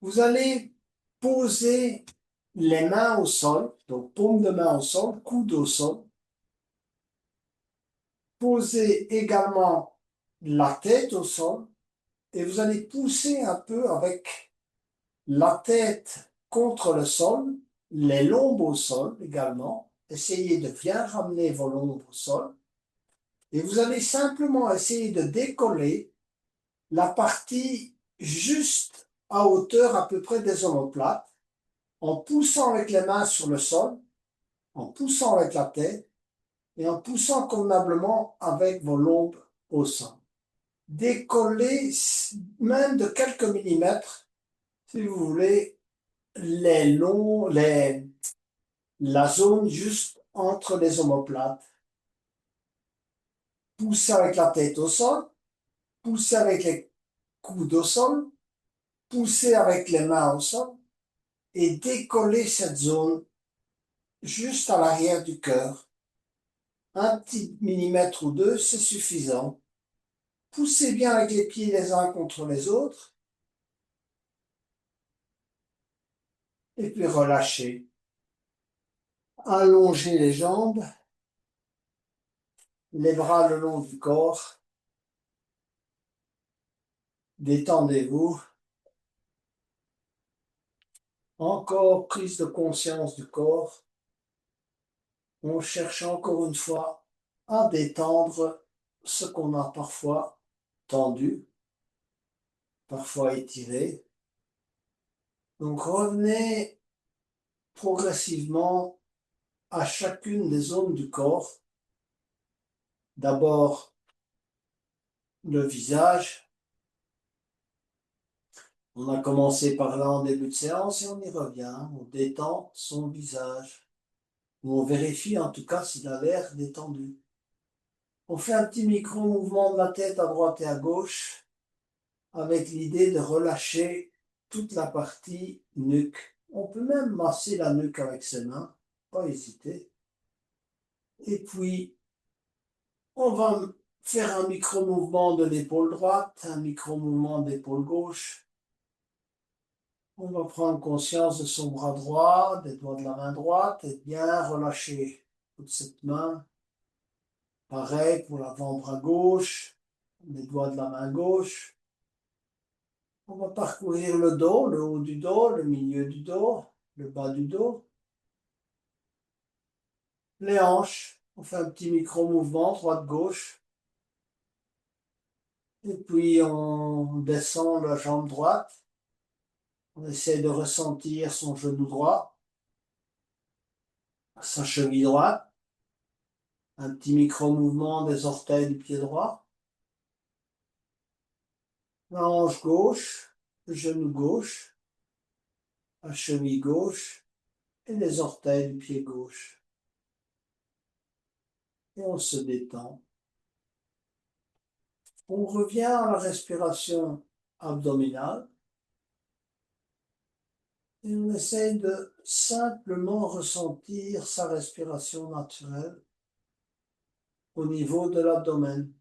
Vous allez poser les mains au sol, donc paume de main au sol, coude au sol. Posez également la tête au sol et vous allez pousser un peu avec la tête contre le sol, les lombes au sol également. Essayez de bien ramener vos lombes au sol. Et vous allez simplement essayer de décoller la partie juste à hauteur à peu près des omoplates, en poussant avec les mains sur le sol, en poussant avec la tête et en poussant convenablement avec vos lombes au sol. Décoller même de quelques millimètres, si vous voulez, la zone juste entre les omoplates. Poussez avec la tête au sol, poussez avec les coudes au sol, poussez avec les mains au sol et décollez cette zone juste à l'arrière du cœur. Un petit millimètre ou deux, c'est suffisant. Poussez bien avec les pieds les uns contre les autres. Et puis relâchez. Allongez les jambes, les bras le long du corps. Détendez-vous. Encore prise de conscience du corps. On cherche encore une fois à détendre ce qu'on a parfois tendu, parfois étiré. Donc revenez progressivement à chacune des zones du corps. D'abord le visage. On a commencé par là en début de séance et on y revient. On détend son visage. Ou on vérifie en tout cas s'il a l'air détendu. On fait un petit micro-mouvement de la tête à droite et à gauche avec l'idée de relâcher toute la partie nuque. On peut même masser la nuque avec ses mains, pas hésiter. Et puis, on va faire un micro-mouvement de l'épaule droite, un micro-mouvement de l'épaule gauche. On va prendre conscience de son bras droit, des doigts de la main droite et bien relâcher toute cette main. Pareil pour l'avant-bras gauche, les doigts de la main gauche. On va parcourir le dos, le haut du dos, le milieu du dos, le bas du dos. Les hanches, on fait un petit micro-mouvement droite-gauche. Et puis on descend la jambe droite. On essaie de ressentir son genou droit, sa cheville droite. Un petit micro-mouvement des orteils du pied droit. La hanche gauche, le genou gauche. la cheville gauche et les orteils du pied gauche. Et on se détend. On revient à la respiration abdominale et on essaye de simplement ressentir sa respiration naturelle au niveau de l'abdomen.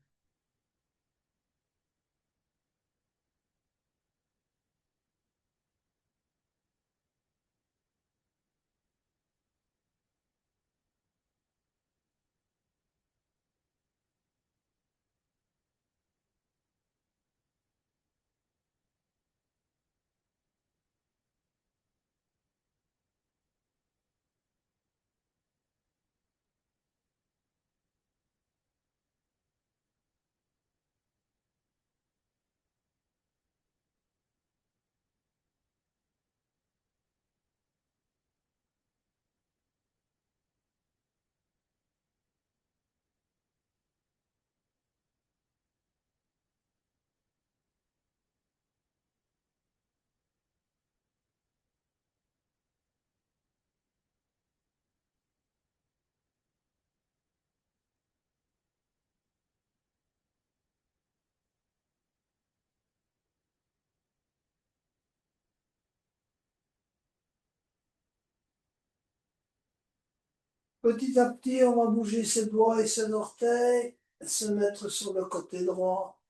Petit à petit, on va bouger ses doigts et ses orteils, se mettre sur le côté droit.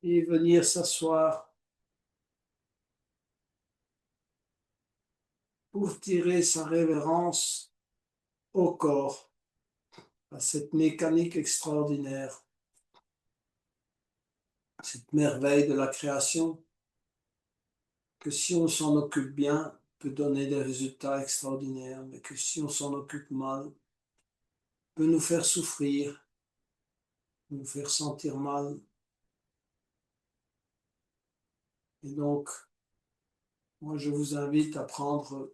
Et venir s'asseoir pour tirer sa révérence au corps, à cette mécanique extraordinaire, cette merveille de la création, que si on s'en occupe bien, peut donner des résultats extraordinaires, mais que si on s'en occupe mal, peut nous faire souffrir, nous faire sentir mal. Et donc, moi, je vous invite à prendre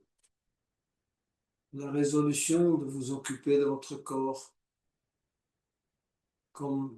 la résolution de vous occuper de votre corps comme